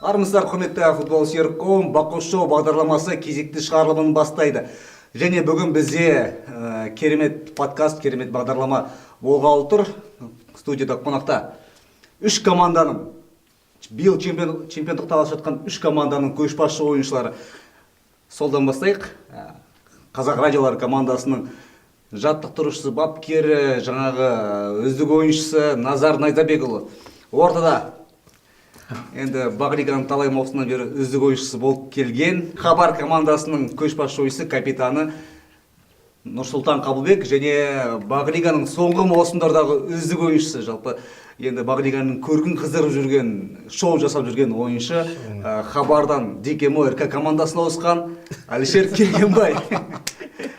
Армысыздар, құрметті футбол сүйер қауым, Бақұс шоу бағдарламасы кезекті шығарылымын бастайды. Және бүгін бізде керемет подкаст, керемет бағдарлама болғалы тұр. Студияда қонақта үш команданың, биыл чемпиондық таласып жатқан үш команданың көшбасшы ойыншылары. Солдан бастайық. Қазақ радиолары командасының жаттықтырушысы, бапкері, жаңағы үздік ойыншысы Назар Найзабекұлы. Ортада енді Бағлиганың талай маусымнан бері үздік ойыншысы болып келген Хабар командасының көшбасшы ойыншысы, капитаны Нұрсұлтан Қабылбек және Бағлиганың соңғы маусымдардағы үздік ойыншысы, жалпы енді Бағлиганың көргін қыздырып жүрген, шоу жасап жүрген ойыншы, Хабардан Дикемо РК командасына ауысқан Әлішер Келгенбай.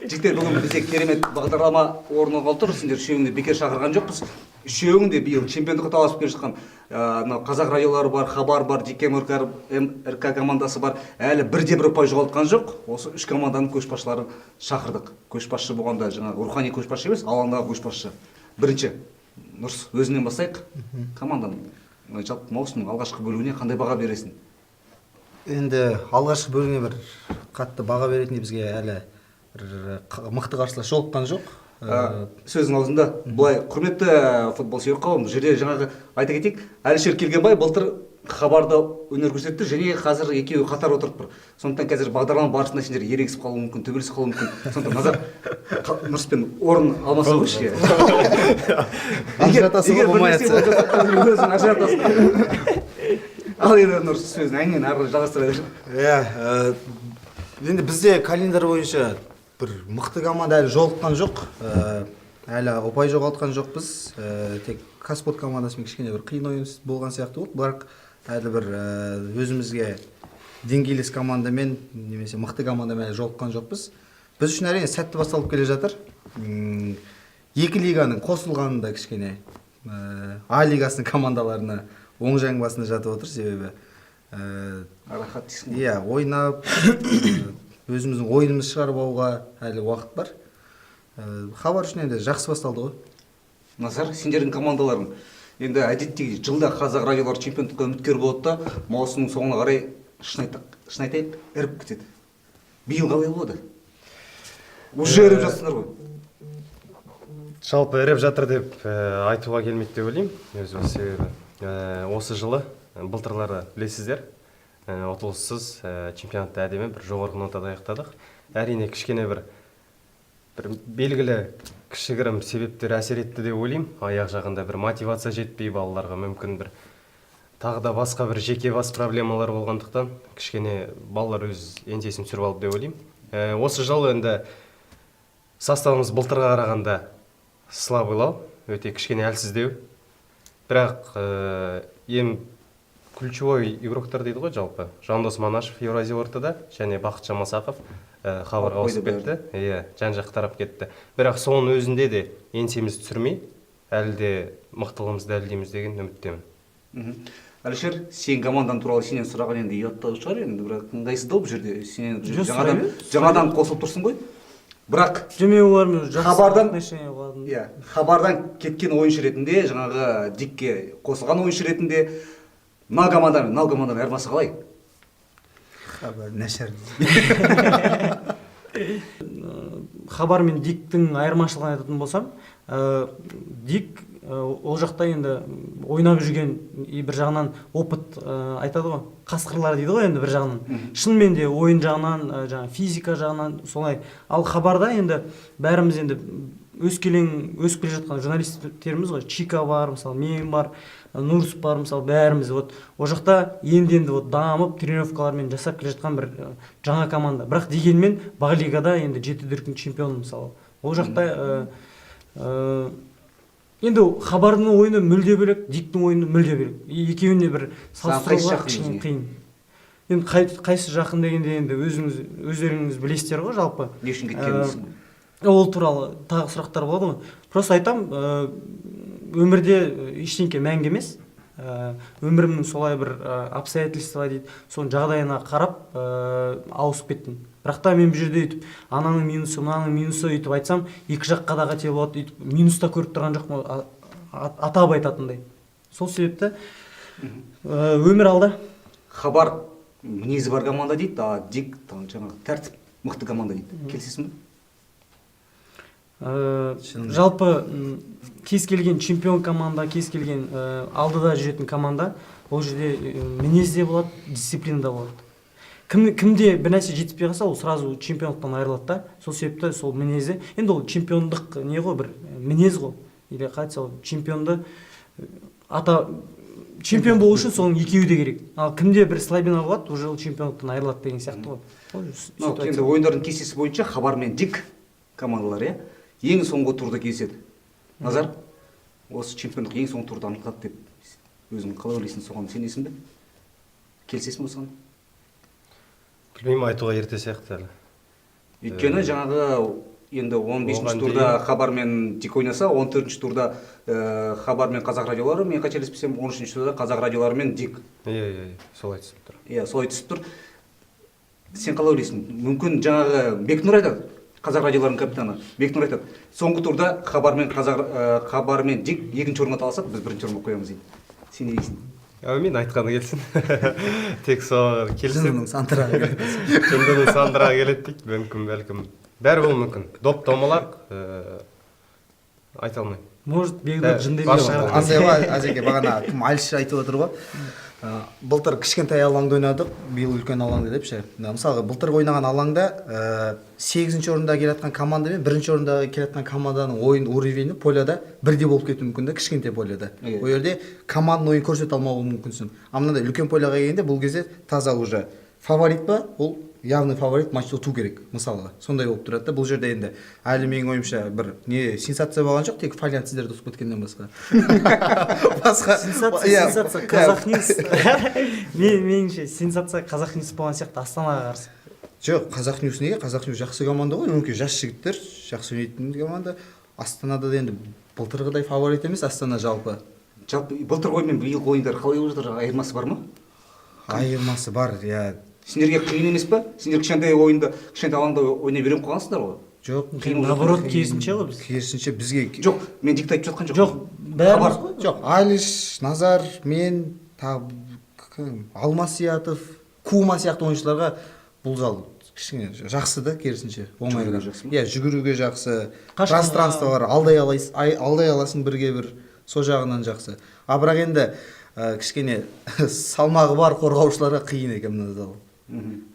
Жігіттер, бүгін бізде керемет бағдарлама орын алғалы тұр. Сендер үшеуіңді бекер шақырған жоқпыз. Үшеуің де биыл чемпиондыққа таласып келе жатқан қазақ радиолары бар, Хабар бар, Дикемо РК командасы бар. Әлі бірде-бір ұпай жоғалтқан жоқ. Осы үш команданың көшбасшыларын шақырдық. Көшбасшы болғанда жаңағы рухани көшбасшы емес, алаңдағы көшбасшы. Бірінші Нұрс, өзінен бастайық. Команданың жалпы маусымның алғашқы бөлігіне қандай баға бересің? Енді алғашқы бөлігіне бір қатты баға беретіндей бізге әлі мықты қарсылас жолыққан жоқ. Сөздің аузында былай, құрметті футбол сүйер қауым, жерде жаңағы айта кетейік, Әлішер Келгенбай былтыр Хабарда өнер көрсетті және қазір екеуі қатар отырып тұр. Сондықтан қазір бағдарлама барысында сендер ерегісіп қалуы мүмкін, төбелесіп қалуы мүмкін. Сондықтан Назар Нұрыспен орын алмаса қойшы. Ажыратасы болмай жатса. Ал енді Нұрс сөзін әңгімені ары жалғастыра бер. Енді бізде календар бойынша бір мықты команда әлі жолыққан жоқ. Әлі ұпай жоғалтқан жоқпыз. Тек Қазспорт командасымен кішкене бір қиын ойын болған сияқты болды. Бірақ әлі бір өзімізге деңгейлес командамен немесе мықты командамен әлі жолыққан жоқпыз. Біз үшін әрине сәтті басталып келе жатыр. Екі лиганың қосылғанында кішкене А лигасының командаларына оң жаңбасында жатып отыр, себебі рахат дейсің. Иә, ойнап өзіміздің ойынымыз шығарып алуға әлі уақыт бар. Хабар үшін енді жақсы басталды ғой. Назар, сендердің командаларың енді әдеттегі жылда қазақ радиолары чемпиондыққа үміткер болады да, маусымның соңына қарай шын айтайық, іріп кетеді. Биыл қалай болады? Уже іріп жатсыңдар ғой. Жалпы іріп жатыр деп айтуға келмейді деп ойлаймын. Өзі себебі осы жылы былтырлары білесіздер, ұтылыссыз чемпионатты әдемі бір жоғарғы нотада аяқтадық. Әрине кішкене бір белгілі кішігірім себептер әсер етті деп ойлаймын. Аяқ жағында бір мотивация жетпей, балаларға мүмкін бір тағы да басқа бір жеке бас проблемалар болғандықтан кішкене балалар өз еңсесін түсіріп алды деп ойлаймын. Осы жылы енді составымыз былтырға қарағанда слабыйлау, өте кішкене әлсіздеу. Бірақ ең ключевой игроктар дейді ғой жалпы. Жандос Манашев Евразия ортада және Бақытжан Масақов Хабарға ауысып кетті. Жан-жақ тарап кетті. Бірақ соның өзінде де еңсемізді түсірмей, әлі де мықтылығымызды дәлелдейміз деген үміттемін. Әлішер, сен командан туралы сенен сұраған енді ұяттау шығар енді, бірақ ыңғайсыздау бұл жерде. Сен жаңадан қосылып тұрсың ғой. Бірақ Хабардан кеткен ойыншы ретінде, жаңағы Дикке қосылған ойыншы ретінде мына команданың айырмасы қалай? Хабар нашар. Хабар мен Диктің айырмашылығын айтатын болсам, Дик ол жақта енді ойнап жүрген бір жағынан опыт айтады ғой, қасқырлар дейді ғой енді бір жағынан. Шынымен де ойын жағынан, физика жағынан солай. Ал Хабарда енді бәріміз енді өсіп келе жатқан журналистеріміз ғой. Чика бар, мысалы, мен бар, Нұрс бар, мысалы, бәріміз ол жақта енді дамып, тренировкалармен жасап келе жатқан бір жаңа команда. Бірақ дегенмен Бағлигада енді 7 дүркін чемпион, мысалы. Ол жақта енді Хабардың ойыны мүлде бөлек, Диктің ойыны мүлде бөлек. Екеуіне бір салыстыруға кішкене қиын. Енді қайсы жақын дегенде енді өздеріңіз білесіздер ғой жалпы. Не үшін кеткеніңізсің? Ол туралы тағы сұрақтар болады ғой. Просто айтам, өмірде ештеңке мәңгі емес. Өмірімнің солай бір обстоятельства дейді, соның жағдайына қарап ауысып кеттім. Бірақ та мен бұл жерде өйтіп, ананың минусы, мынаның минусы өйтіп айтсам, екі жаққа да қате болады, өйтіп минуста көріп тұрған жоқ атап айтатындай. Сол себепті өмір алда. Хабар мінезі бар команда дейді, Дик жаңағы тәртіп мықты команда дейді. Келісесің бе? Жалпы кез келген чемпион команда, кез келген алдыда жүретін команда, ол жерде мінезде болады, дисциплинада болады. Кімде бір нәрсе жетіспей қалса, ол сразу чемпиондықтан айырылады да. Сол себепті сол мінезі. Енді ол чемпиондық не ғой, бір мінез ғой. Или қайтса ол чемпионды чемпион болу үшін соның екеуі де керек. Ал кімде бір слабина болады, уже ол чемпиондықтан айырылады деген сияқты ғой. Енді ойындардың кестесі бойынша Хабар мен Дик командалары ең соңғы турда кездеседі. Назар, осы чемпиондық ең соңғы турда анықтады деп өзің қалай ойлайсың, соған сенесің бе? Келісесің бе осыған? Білмеймін, айтуға ерте сияқты әлі. Өйткені жаңағы енді 15-ші турда Хабар мен Дик ойнаса, 14-ші турда Хабар мен Қазақ радиолары, мен қателеспесем 13-ші турда Қазақ радиолары мен Дик. Солай түсіп тұр. Солай түсіп тұр. Сен қалай ойлайсың? Мүмкін жаңағы Бекнұр айтады, Қазақ радиоларының капитаны. Бекнұр айтады, соңғы турда Хабар мен Дик екінші орынға таласады, біз бірінші орынға қоямыз дейді. Сен не дейсің? Мен айтқаны келсін. Тек соған келсін. Жындының сандыраға келеді. Жындының сандыраға келеді дейді. Мүмкін, бәлкім. Бәрі болуы мүмкін. Доп-домалар айта алмаймын. Может, Бекнұр жынды Андай ғой, Азеке бағана кім Алишер айтып отыр ғой. Былтыр кішкентай алаңда ойнадық, биыл үлкен алаңда деп ше. Мысалға былтыр ойнаған алаңда 8-ші орында келатқан команда мен 1-ші орында келатқан команданың ойын уровені поляда бірдей болып кетуі мүмкін да, кішкентай поляда. Ол жерде команданың ойын көрсете алмауы мүмкінсің. Мынандай үлкен поляға келгенде бұл кезде таза уже фаворит па? Ол явный фаворит матчты ұту керек, мысалға. Сондай болып тұрады да. Бұл жерде енді әлі менің ойымша бір не сенсация болған жоқ, тек фалянсіздерді ұтып кеткеннен басқа. Сенсация Қазақ Ньюс. Меніңше сенсация Қазақ Ньюс болған сияқты Астанаға қарсы. Жоқ, Қазақ Ньюс неге? Қазақ Ньюс жақсы команда ғой, өңкей жас жігіттер, жақсы ойнайтын команда. Астанада да енді былтырғыдай фаворит емес Астана жалпы. Былтырғы ойын мен биылғы ойындар қалай болып жатыр? Айырмасы бар ма? Айырмасы бар, иә. Сендерге қиын емес па? Сендер кішкентай алаңда ойнай үйреніп қалғансыңдар ғой? Жоқ, наоборот, керісінше ғой біз. Керісінше бізге. Жоқ, мен Дикті айтып жатқан жоқ. Бәріміз ғой. Жоқ, Алиш, Назар, мен, Алмас Сиятов, Кума сияқты ойыншыларға бұл зал кішкене жақсы да, керісінше. Оңайырақ. Иә, жүгіруге жақсы. Пространство бар, алдай аласың бірге бір, со жағынан жақсы. Бірақ енді кішкене салмағы бар қорғаушыларға қиын екен мына зал.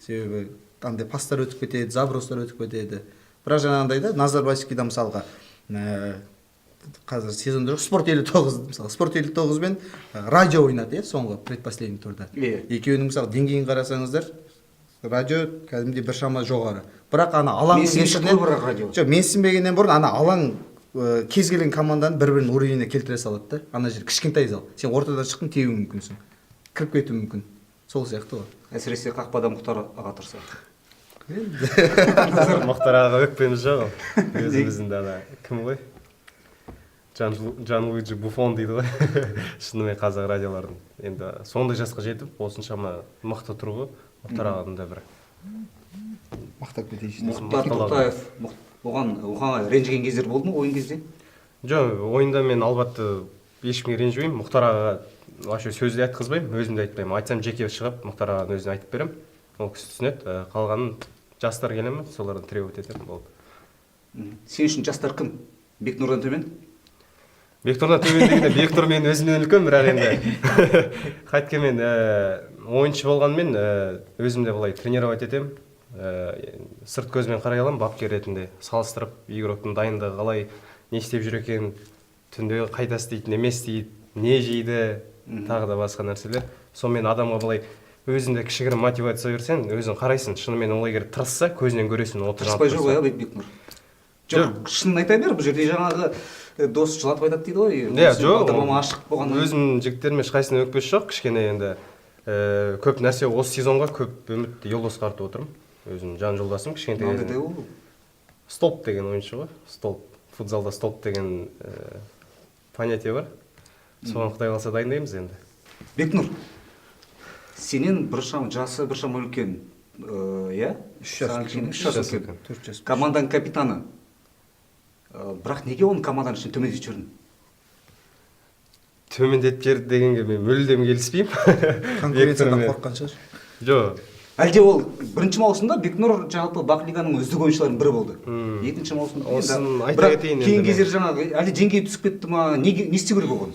Себебі андай пастар өтіп кетеді, забростар өтіп кетеді. Бірақ жаңағындай да Назарбайскийда мысалға қазір сезонда жоқ, Спорт 59, мысалы Спорт 59 мен радио ойнады, соңғы предпоследний турда. Екеуінің мысалы деңгейін қарасаңыздар, радио кәдімгідей біршама жоғары. Бірақ ана алаң менсінбегеннен бұрын ана алаң кез келген команданы бір-бірінің уровеніне келтіре салады да. Ана жер кішкентай зал. Сен ортадан шықтың, теуің мүмкінсің. Кіріп кетуі мүмкін. Сол сияқты ғой. Әсіресе қақпада Мұхтар аға тұрса. Мұхтар аға өкпеміз жоқ. Өзіміздің ана кім ғой? Джанлуиджи Буфон дейді ғой. Шынымен қазақ радиолардың. Енді сондай жасқа жетіп, осыншама мықты тұрғы Мұхтар ағаның да бір мақтап кетейінші. Мұхтар Тоқтаев оған ренжіген кездер болды ма ойын кезде? Жоқ, ойында мен албатты ешкімге ренжімеймін. Мұхтар ағаға вообще сөзді айтқызбаймын, өзімді айтпаймын. Айтсам жеке шығып, Мұхтар ағаның өзіне айтып беремін. Ол кісі түсінеді. Қалғанын жастар келе ме, солардан требовать етемін болды. Сен үшін жастар кім? Бекнұрдан төмен? Бекнұрдан төмен дегенде Бекнұр мен өзімнен үлкен, бірақ енді қайткенмен ойыншы болғанмен өзімде былай тренировать етемін. Сырт көзбен қарай аламын, бапкер ретінде салыстырып, игроктың дайындығы қалай, не істеп жүр екен, түнде қайда істейді, не істейді, не жейді, тағы да басқа нәрселер. Сонымен адамға былай өзінде кішігірім мотивация берсең, өзің қарайсың, шынымен ол егер тырысса, көзінен көресің, ол тырыспай жүр ғой, Бекнұр. Жоқ, шынын айта бер, бұл жерде жаңағы дос жылатып айтады дейді ғой. Иә, жоқ. Бағдарлама ашық болған. Өзім жігіттеріме ешқайсысына өкпесі жоқ, кішкене енді көп нәрсе осы сезонға көп үміт Елдосқа артып отырмын. Өзім жан жолдасым кішкентай кезімде. Столп деген ойыншы ғой. Столп. Футзалда столп деген понятие бар. Соған Құдай қаласа дайындаймыз енді. Бекнұр, сенен жасы біршама үлкен, иә? 3 жас үлкен. Команданың капитаны. Бірақ неге оның команданың ішін төмендетіп жүрдің? төмендетіп жіберді дегенге мен мүлдем келіспеймін. конкуренциядан қорыққан шығар. Жоқ. Әлде ол бірінші маусымда Бекнұр жалпы Бақ лиганың үздік ойыншыларының бірі болды. Екінші маусымда Осын айта бірақ кетейін кейінгі енді. кездері жаңағы әлде деңгейі түсіп кетті ма? Не істеу керек оған?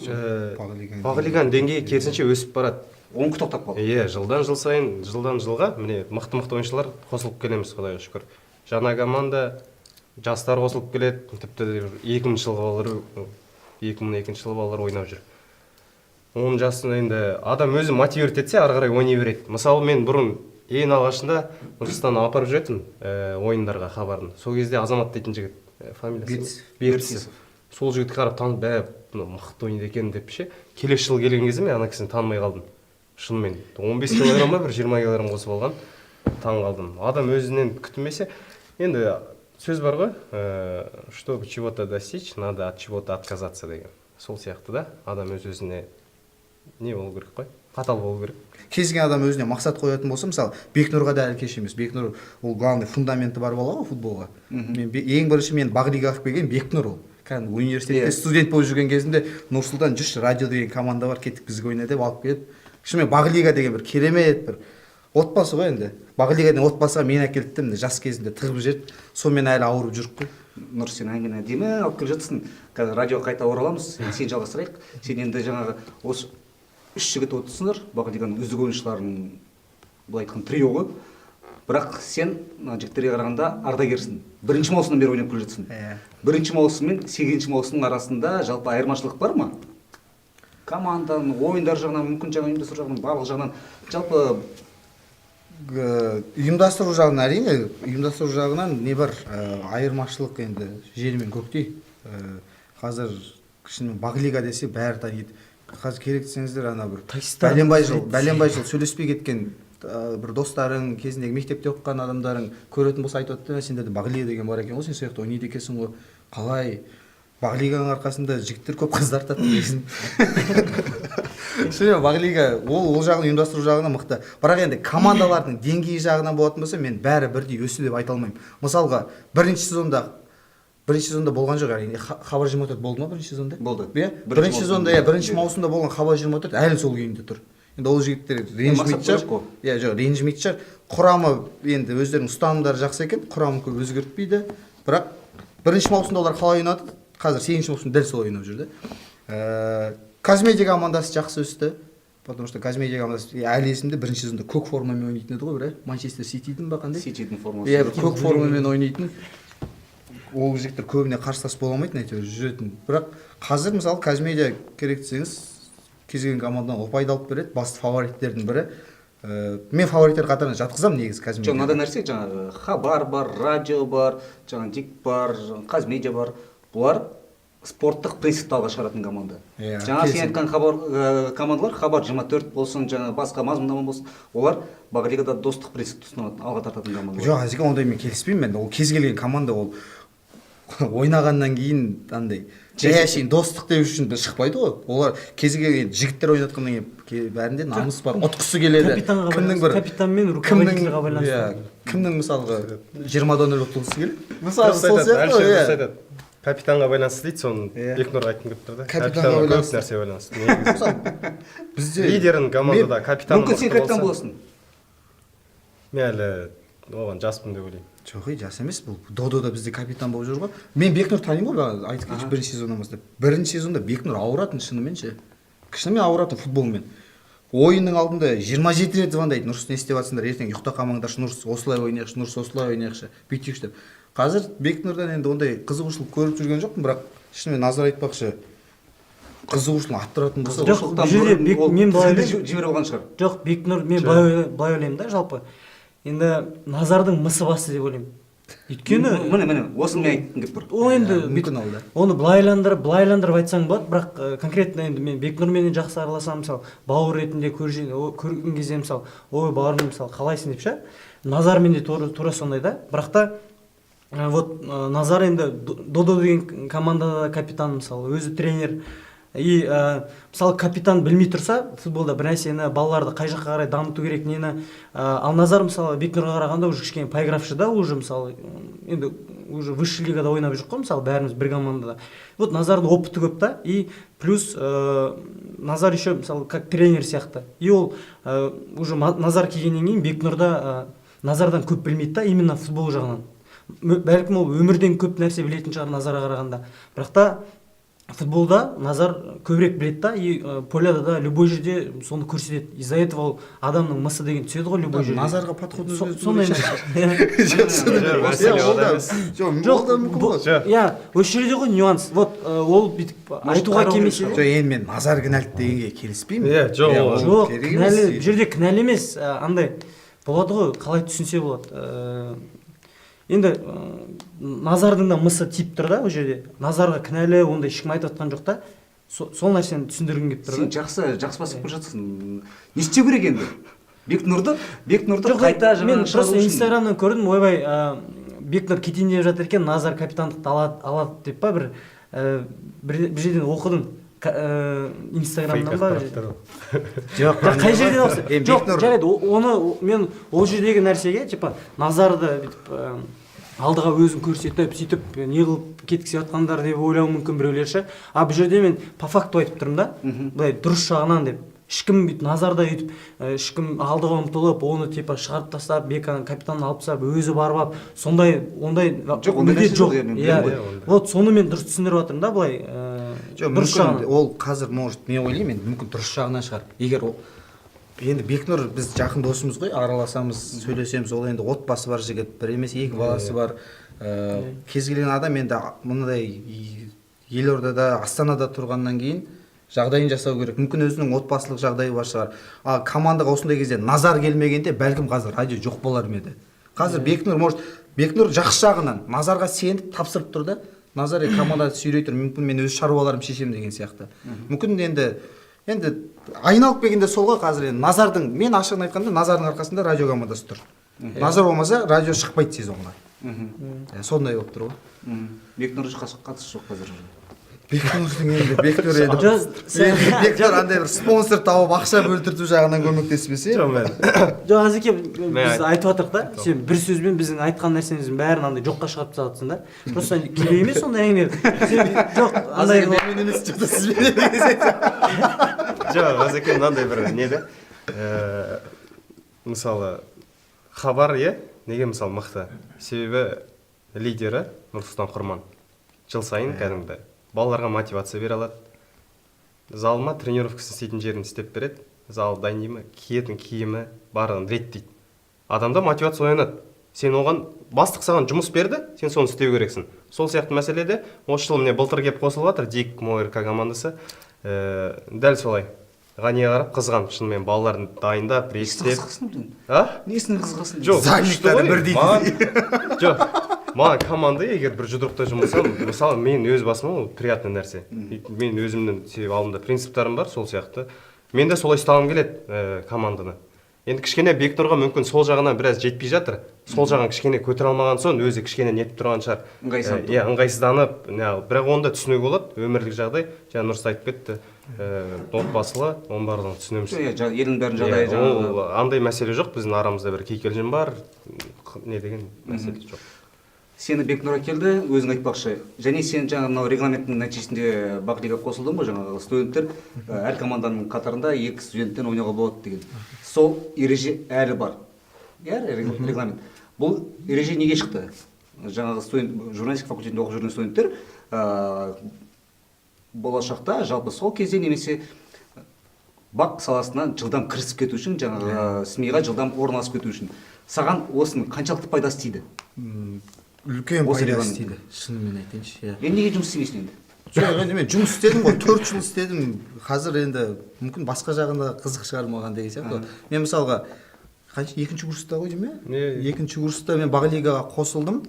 Бақ лиганың деңгейі керісінше өсіп барады. Оңқы тоқтап қалды. Иә, жылдан жыл сайын, жылдан жылға міне мықты ойыншылар қосылып келеміз, Құдайға шүкір. Жаңа команда жастар қосылып келеді, тіпті 2000 жылғы балалар, 2002 жылғы балалар ойнап жүр. Оның жасында енді адам өзі мотивировать етсе, ары қарай ойнай береді. Мысалы мен бұрын ең алғашында Нұрсұлтан апарып жүретін ойындарға хабарын. Сол кезде Азамат дейтін жігіт, фамилиясы Бертісов. Сол жігітті қарап танып, мықты ойнайды екен деп ше. Келесі жыл келген кезде мен ана кісіні танымай қалдым. Шынымен 15 килограмм ба, бір 20 килограмм қосып алған. Таң қалдым. Адам өзінен күтмесе, енді сөз бар ғой, чтобы чего-то достичь, надо от чего-то отказаться деген. Сол сияқты да, адам өз-өзіне не болу керек қой? Қатал болу керек. Кез келген адам өзіне мақсат қоятын болса, мысалы, Бекнұрға да әлі кеш емес. Бекнұр ол главный фундаменті бар бала ғой футболға. Мен ең бірінші мен Бақ лигаға келген Бекнұр ол. Кәдімгі университетте студент болып жүрген кезінде Нұрсұлтан жүрші радио деген команда бар, кеттік бізге ойна деп алып келіп. Шынымен Бақ лига деген бір керемет бір отбасы ғой енді. Бақ лига деген отбасыға мен әкелді де жас кезінде тығып жіберді. Сонымен әлі ауырып жүріп қой. Нұр, сен әңгімені әдемі алып келе жатсың. Қазір радиоға қайта ораламыз. Сен жалғастырайық. Сен енді жаңағы осы үш жігіт отырсыңдар, Бақ лиганың үздік ойыншыларының былай айтқан трио ғой. Бірақ сен жігіттерге қарағанда ардагерсің. Бірінші маусымнан бері ойнап келе жатсың. Бірінші маусым мен сегізінші маусымның арасында жалпы айырмашылық бар ма? Команданың, ойындар жағынан, мүмкін жаңа ұйымдастыру жағынан, барлық жағынан жалпы ұйымдастыру жағынан әрине, ұйымдастыру жағынан не бар, айырмашылық енді жер мен көктей. Қазір шынымен Бақ лига десе бәрі таниды. Қазір керек десеңіздер ана бір бәленбай жыл сөйлеспей кеткен бір достарың, кезіндегі мектепте оқыған адамдарың көретін болса айтып отты, сендерде Бақ лига деген бар екен ғой, сен сияқты ойнайды екенсің ғой. Қалай? Бақ лиганың арқасында жігіттер көп қыздар тартты дейсің. Шынымен Бақ лига ол жағын ұйымдастыру жағынан мықты. Бірақ енді командалардың деңгейі жағынан болатын болса, мен бәрі бірдей өсті деп айта алмаймын. Мысалға, бірінші сезонда болған жоқ, әрине. Хабар 24 болды ма бірінші сезонда? Болды. Бірінші сезонда, бірінші маусымда болған Хабар 24 әлі сол күйінде тұр. Енді ол жігіттер ренжімейтін шығар. Жоқ, ренжімейтін шығар. Құрамы енді өздерінің ұстанымдары жақсы екен, құрамын көп өзгертпейді. Бірақ бірінші маусымда олар қалай ойнады? Қазір 8-ші маусымда дәл сол ойнап жүрді. Казмедиа командасы жақсы өсті. Потому что Казмедиа командасы әлі есімде бірінші сезонда көк формамен ойнайтын еді ғой, бір Манчестер Ситидің ба қандай? Ситидің формасы. Иә, көк формамен ойнайтын. Ол жігіттер көбіне қарсылас бола алмайтын, әйтеуір жүретін. Бірақ қазір мысалы Казмедиа керек десеңіз, кез келген командадан ұпайды алып береді, басты фавориттердің бірі. Мен фавориттер қатарына жатқызамын негізі Казмедиа. Жоқ, мынадай нәрсе, жаңағы Хабар бар, радио бар, жаңағы Дик бар, Казмедиа бар. Бұлар спорттық принципті алға шығаратын команда. Жаңа сен айтқан командалар, Хабар 24 болсын, жаңа басқа мазмұндама болсын, олар Бақ лигада достық принципті ұстанатын, алға тартатын командалар. Жоқ, әзірге ондай мен келіспеймін. Ол кез келген команда ол ойнағаннан кейін андай жай әшейін достық деу үшін шықпайды ғой. Олар кез келген жігіттер ойнатқаннан кейін бәрінде намыс бар, ұтқысы келеді. Капитан мен руководительға байланысты. Кімнің мысалға 20-0 ұтылғысы келеді? Мысалы сол сияқты. Капитанға байланысты дейді, соны Бекнұр айтқым келіп тұр да. Капитанға көп нәрсе байланысты. Бізде лидерін командада капитан. Мүмкін сен капитан боласың. Мен әлі оған жаспын деп ойлаймын. Жоқ, жас емес, бұл Додода бізде капитан болып жүр ғой. Мен Бекнұр танимын ғой, айтып кетші бірінші сезоннан бастап. Бірінші сезонда Бекнұр ауыратын шынымен ше. Шынымен ауыратын футболмен. Ойынның алдында 27 рет звондайды. Нұрс, не істеп жатсыңдар? Ертең ұйықта қалмаңдаршы, Нұрс осылай ойнайықшы, Нұрс осылай ойнайықшы, бүйтейікші деп. Қазір Бекнұрдан енді ондай қызығушылық көріп жүрген жоқпын, бірақ шынымен назар айтпақшы қызығушылық арттыратын болса, мен былай жіберіп алған шығар. Жоқ, Бекнұр мен былай ойлаймын да, жалпы. Енді назардың мысы басы деп ойлаймын. Өйткені міне осыны мен айтқым келіп тұр. Ол енді мүмкін ол да. Оны былайландырып айтсаң болады, бірақ конкретно енді мен Бекнұрменен жақсы араласам, мысалы, бауыр ретінде көрген кезде мысалы, ой бауырым мысалы қалайсың деп ше. Назармен де тура сондай да. Бірақ та вот Назар енді Додо деген командада капитан, мысалы, өзі тренер. И мысалы капитан білмей тұрса футболда бір нәрсені балаларды қай жаққа қарай дамыту керек нені, ал Назар мысалы Бекнұрға қарағанда уже кішкене поигравшы да, уже мысалы енді уже высший лигада ойнап жүрік қой, мысалы бәріміз бір командада. Вот Назардың опыты көп та, и плюс Назар еще мысалы как тренер сияқты. И ол уже Назар келгеннен кейін Бекнұрда Назардан көп білмейді да, именно футбол жағынан. Бәлкім ол өмірден көп нәрсе білетін шығар Назарға қарағанда. Бірақ та футболда Назар көбірек біледі да, и поляда да любой жерде соны көрсетеді. Из-за этого ол адамның мысы деген түседі ғой любой жерде. Назарға подход сондай иә, осы жерде ғой нюанс. Вот ол бүйтіп айтуға келмесе. жоқ, енді мен Назар кінәлі дегенге келіспеймін. Иә, жоқ, кінәлі, бұл жерде кінәлі емес, андай болады ғой, қалай түсінсе болады. Енді Назардың да мысы тиіп тұр да, ол жерде. Назарға кінәлі, ондай ешкім айтып жатқан жоқ та. Сол нәрсені түсіндіргім келіп тұр. Сен жақсы басып келе жатсың. Не істеу керек енді? Бекнұрды қайта мен просто инстаграмнан көрдім, ойбай, Бекнұр кетейін деп жатыр екен, Назар капитандықты алады деп па, бір жерден оқыдым. Инстаграмнан ба? жоқ, қай жерден оқысын? Жоқ, жарайды, оны мен ол жердегі нәрсеге, типа, Назарды алдыға өзін көрсетіп, сөйтіп не қылып кеткісе жатқандар деп ойлауы мүмкін біреулер ше. Бұл жерде мен по факту айтып тұрмын да, былай дұрыс жағынан деп. Ешкім бүйтіп Назарда өйтіп, ешкім алдыға ұмтылып, оны типа шығарып тастап, Беканың капитанын алып тастап, өзі барып алып, сондай жоқ. Вот соны мен дұрыс түсіндіріп жатырмын да, былай дұрыс жағынан. Ол қазір может мен ойлаймын, енді мүмкін дұрыс жағынан шығар. Егер енді Бекнұр біз жақын досымыз ғой, араласамыз, сөйлесеміз, ол енді отбасы бар жігіт, бір емес екі баласы бар. Кез келген адам енді мынадай Елордада, Астанада тұрғаннан кейін жағдайын жасау керек. Мүмкін өзінің отбасылық жағдайы бар шығар. Командаға осындай кезде Назар келмегенде бәлкім қазір радио жоқ болар ма еді. Қазір Бекнұр жақсы жағынан Назарға сеніп тапсырып тұр да. Назар команданы сүйрей тұр. Мүмкін мен өз шаруаларым шешем деген сияқты. Мүмкін енді айналып келгенде сол ғой қазір енді Назардың, мен ашығын айтқанда Назардың арқасында радио командасы тұр. Назар болмаса радио шықпайды сезонға. Сондай болып тұр ғой. Бекнұр қатысы жоқ қазір. Бекнұр андай бір спонсор тауып ақша бөлтірту жағынан көмектеспесе. Жоқ, Азеке, біз айтып жатырық да, сен бір сөзбен біздің айтқан нәрсеміздің бәрін андай жоққа шығарып тастағансың да. Просто керек емес сондай әңгіме. Жоқ, андай мен емес, жоқ сізбен емес. жоқ, Азеке мынандай бір не де, мысалы хабар неге мысалы мықты, себебі лидері Нұрсұлтан Құрман жыл сайын кәдімгі балаларға мотивация бере алады. Залыма тренировкасын істейтін жерін істеп береді. Зал дайындайды ма, киетін киімі барлығын реттейді. Адамда мотивация оянады. Сен оған бастық саған жұмыс берді, сен соны істеу керексің. Сол сияқты мәселеде осы жыл міне былтыр келіп қосылып жатыр Дик МОРК командасы. Дәл солай. Ғания қарап қызған, шынымен балаларын дайындап, реттеп. Несін қызғасын? Жоқ, задниктары бір дейді. Жоқ. Маған команда егер бір жұдырықта жұмылсам, мысалы мен өз басыма ол приятный нәрсе. Мен өзімнің алдымда принциптарым бар, сол сияқты. Мен де солай ұстағым келеді команданы. Енді кішкене Бекнұрға мүмкін сол жағынан біраз жетпей жатыр. Сол жағын кішкене көтере алмаған соң өзі кішкене нетіп тұрған шығар. Ыңғайсызданып, бірақ оны да түсінуге болады, өмірлік жағдай. Жаңа Нұрсыз айтып кетті, отбасылы, оның барлығын түсінеміз. Елдің бәрін жағдайы жаңағы. Андай мәселе жоқ, біздің арамызда бір кикілжің бар, не деген мәселе жоқ. Сені Бекнұр келді, өзің айтпақшы. Және сен жаңа мынау регламенттің нәтижесінде Бақлиға қосылдың ба, жаңағы студенттер әр команданың қатарында 2 студенттен ойнауға болады деген. Сол ереже әлі бар. Регламент. Бұл ереже неге шықты? Жаңағы журналистика факультетінде оқып жүрген студенттер болашақта жалпы сол кезде немесе бақ саласынан жылдам кірісіп кету үшін, жаңағы СМИ-ға жылдам орналасып кету үшін. Саған осының қаншалықты пайдасы тиді? Үлкен пайдасы тиді, шынымен айтайыншы. Енді неге жұмыс істемейсің енді? Жоқ, енді мен жұмыс істедім ғой, 4 жыл істедім. Қазір енді мүмкін басқа жағында қызық шығар маған деген сияқты. Мен мысалға екінші курста ғой деймін бе? Екінші курста мен Бақлигаға қосылдым.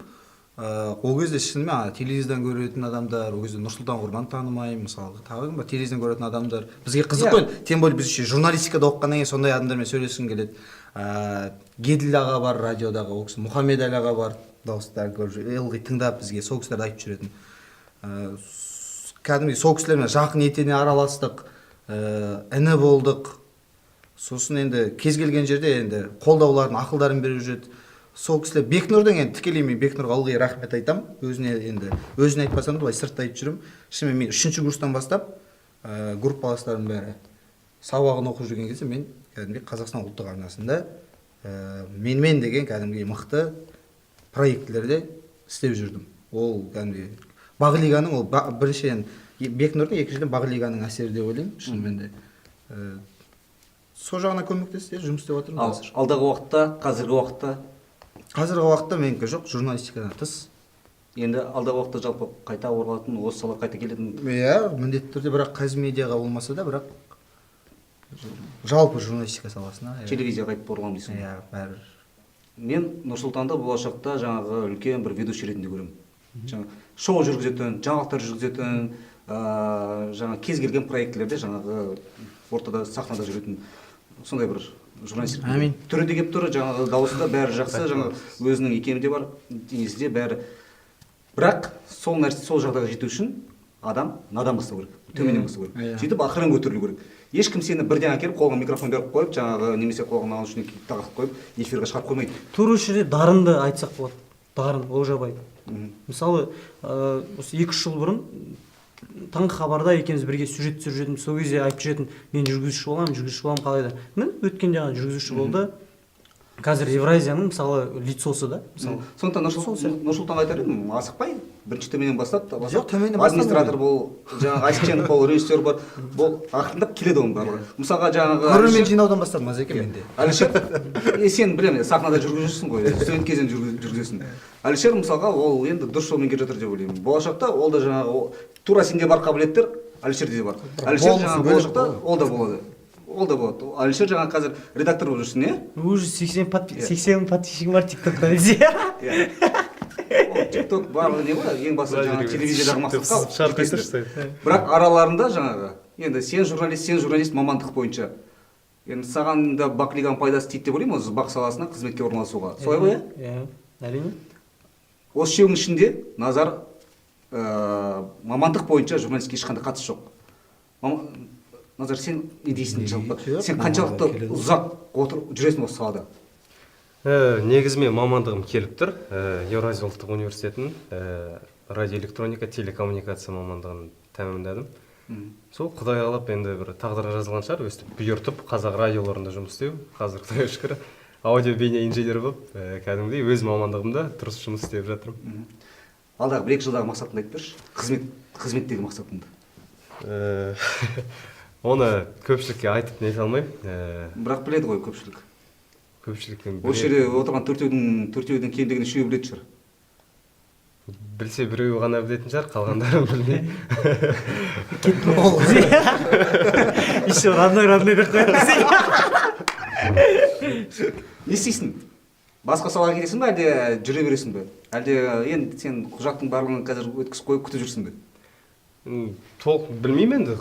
Ол кезде шынымен телевизордан көретін адамдар, ол кезде Нұрсұлтан Құрман танымаймын, мысалға тағы бар телевизордан көретін адамдар. Бізге қызық қой, тем более біз журналистикада оқығаннан кейін сондай адамдармен сөйлескім келеді. Геділ аға бар радиодағы, ол кісі Мұхаммед Әлі аға бар, дауыстарын көріп ылғи тыңдап бізге сол кісілерді айтып жүретін. Кәдімгі сол кісілермен жақын етене араластық, іні болдық. Сосын енді кез келген жерде енді қолдауларын, ақылдарын беріп жүреді. сол кісілер Бекнұрдың, енді тікелей мен Бекнұрға ылғи рахмет айтам. Өзіне айтпасам да былай сыртта айтып жүрмін. Шынымен мен 3-ші курстан бастап группаластардың бәрі сабағын оқып жүрген кезде мен кәдімгі Қазақстан ұлттық арнасында менмен деген кәдімгі мықты проектілерде істеп жүрдім. Ол кәдімгі Бақ лиганың, ол біріншіден Бекнұрдың, екіншіден Бақ лиганың әсері деп ойлаймын. Шынымен де сол жағына көмектесті, жұмыс істеп жатырмын қазір. Алдағы уақытта, Қазіргі уақытта менікі жоқ, журналистикадан тыс. енді алдағы уақытта жалпы қайта оралатын, осы салаға қайта келетін. Иә, міндетті түрде, бірақ Қазмедиаға болмаса да, бірақ жалпы журналистика саласына. Телевизияға қайтып оралам дейсің. Иә, бәрі. Мен Нұрсұлтанды болашақта жаңағы үлкен бір ведущий ретінде көремін. Жаңа шоу жүргізетін, жаңалықтар жүргізетін, жаңа кез келген проектілерде жаңағы ортада сахнада жүретін сондай бір журналист. Әмин. Түрі де келіп тұр, жаңағы дауысында бәрі жақсы, жаңағы өзінің икемі де бар, денесі де бәрі. Бірақ сол нәрсе, сол жағдайға жету үшін адам надан бастау керек, төменнен бастау керек. Сөйтіп ақырын көтерілу керек. Ешкім сені бірден әкеліп қолыңа микрофон беріп қойып, жаңағы немесе қолыңа наушник тағып қойып, эфирге шығарып қоймайды. тура осы жерде дарынды айтсақ болады. Дарын Олжабай. Мысалы, осы 2-3 жыл бұрын таңғы хабарда екеуміз бірге сюжет түсіріп сол кезде айтып жүретін, мен жүргізуші боламын қалай да. Міне өткен жаңа жүргізуші болды. Қазір Евразияның мысалы лицосы да. Сондықтан Нұрсұлтанға айтар едім, асықпай, бірінші төменнен бастап, Жоқ, төменнен бастап администратор бол, жаңағы ассистент бол, режиссер бар, бол, ақырындап келеді оның барлығы. Мысалға жаңағы Көрермен жинаудан бастап маза екен менде. Әлішер, сен білемін, сахнада жүргізушісің ғой, студент кезден жүргізесің. Әлішер мысалға ол енді дұрыс жолмен келе жатыр деп ойлаймын. Болашақта ол да жаңағы тура сенде бар қабілеттер Әлішерде де бар. Әлішер жаңағы болашақта ол да болады. Әлішер жаңағы қазір редактор болып жүрсің, не? Уже 80 подписчигім бар ТикТокта десе. ТикТок барлығы не бар, ең басты жаңағы телевизиядағы мақсатқа шарт етірсіз. бірақ араларында жаңағы енді сен журналист мамандық бойынша енді саған да Бақ лиганың пайдасы тиді деп ойлаймын, осы Бақ саласына қызметке орналасуға. Солай ғой? Иә, әрине. Осы үшеуінің ішінде Назар мамандық бойынша журналистке ешқандай қатысы жоқ. Назар, сен не дейсің жалпы? Сен қаншалықты ұзақ жүресің осы салада? Негізімен мамандығым келіп тұр. Еуразия ұлттық университетінің радиоэлектроника, телекоммуникация мамандығын тәмамдадым. Сол Құдай қалап енді бір тағдырға жазылған шығар, өстіп бұйыртып қазақ радиоларында жұмыс істеу. Қазір Құдайға шүкір аудио бейне инженер болып, кәдімгідей өз мамандығымда тұрыс жұмыс істеп жатырмын. Алдағы 1-2 жылдағы мақсатыңды айтып берші. Қызметтегі мақсатыңды. Оны көпшілікке айтып нете алмаймын. Бірақ біледі ғой көпшілік. Көпшіліктен Осы жерде отырған төртеудің кем дегенде үшеуі білетін шығар. Білсе біреуі ғана білетін шығар, қалғандарын білмей. Еще родной деп қоямыз. Не істейсің? Басқа салаға кетесің бе, әлде жүре бересің бе? Әлде енді сен құжаттың барлығын қазір өткізіп қойып күтіп жүрсің бе? Толық білмеймін енді.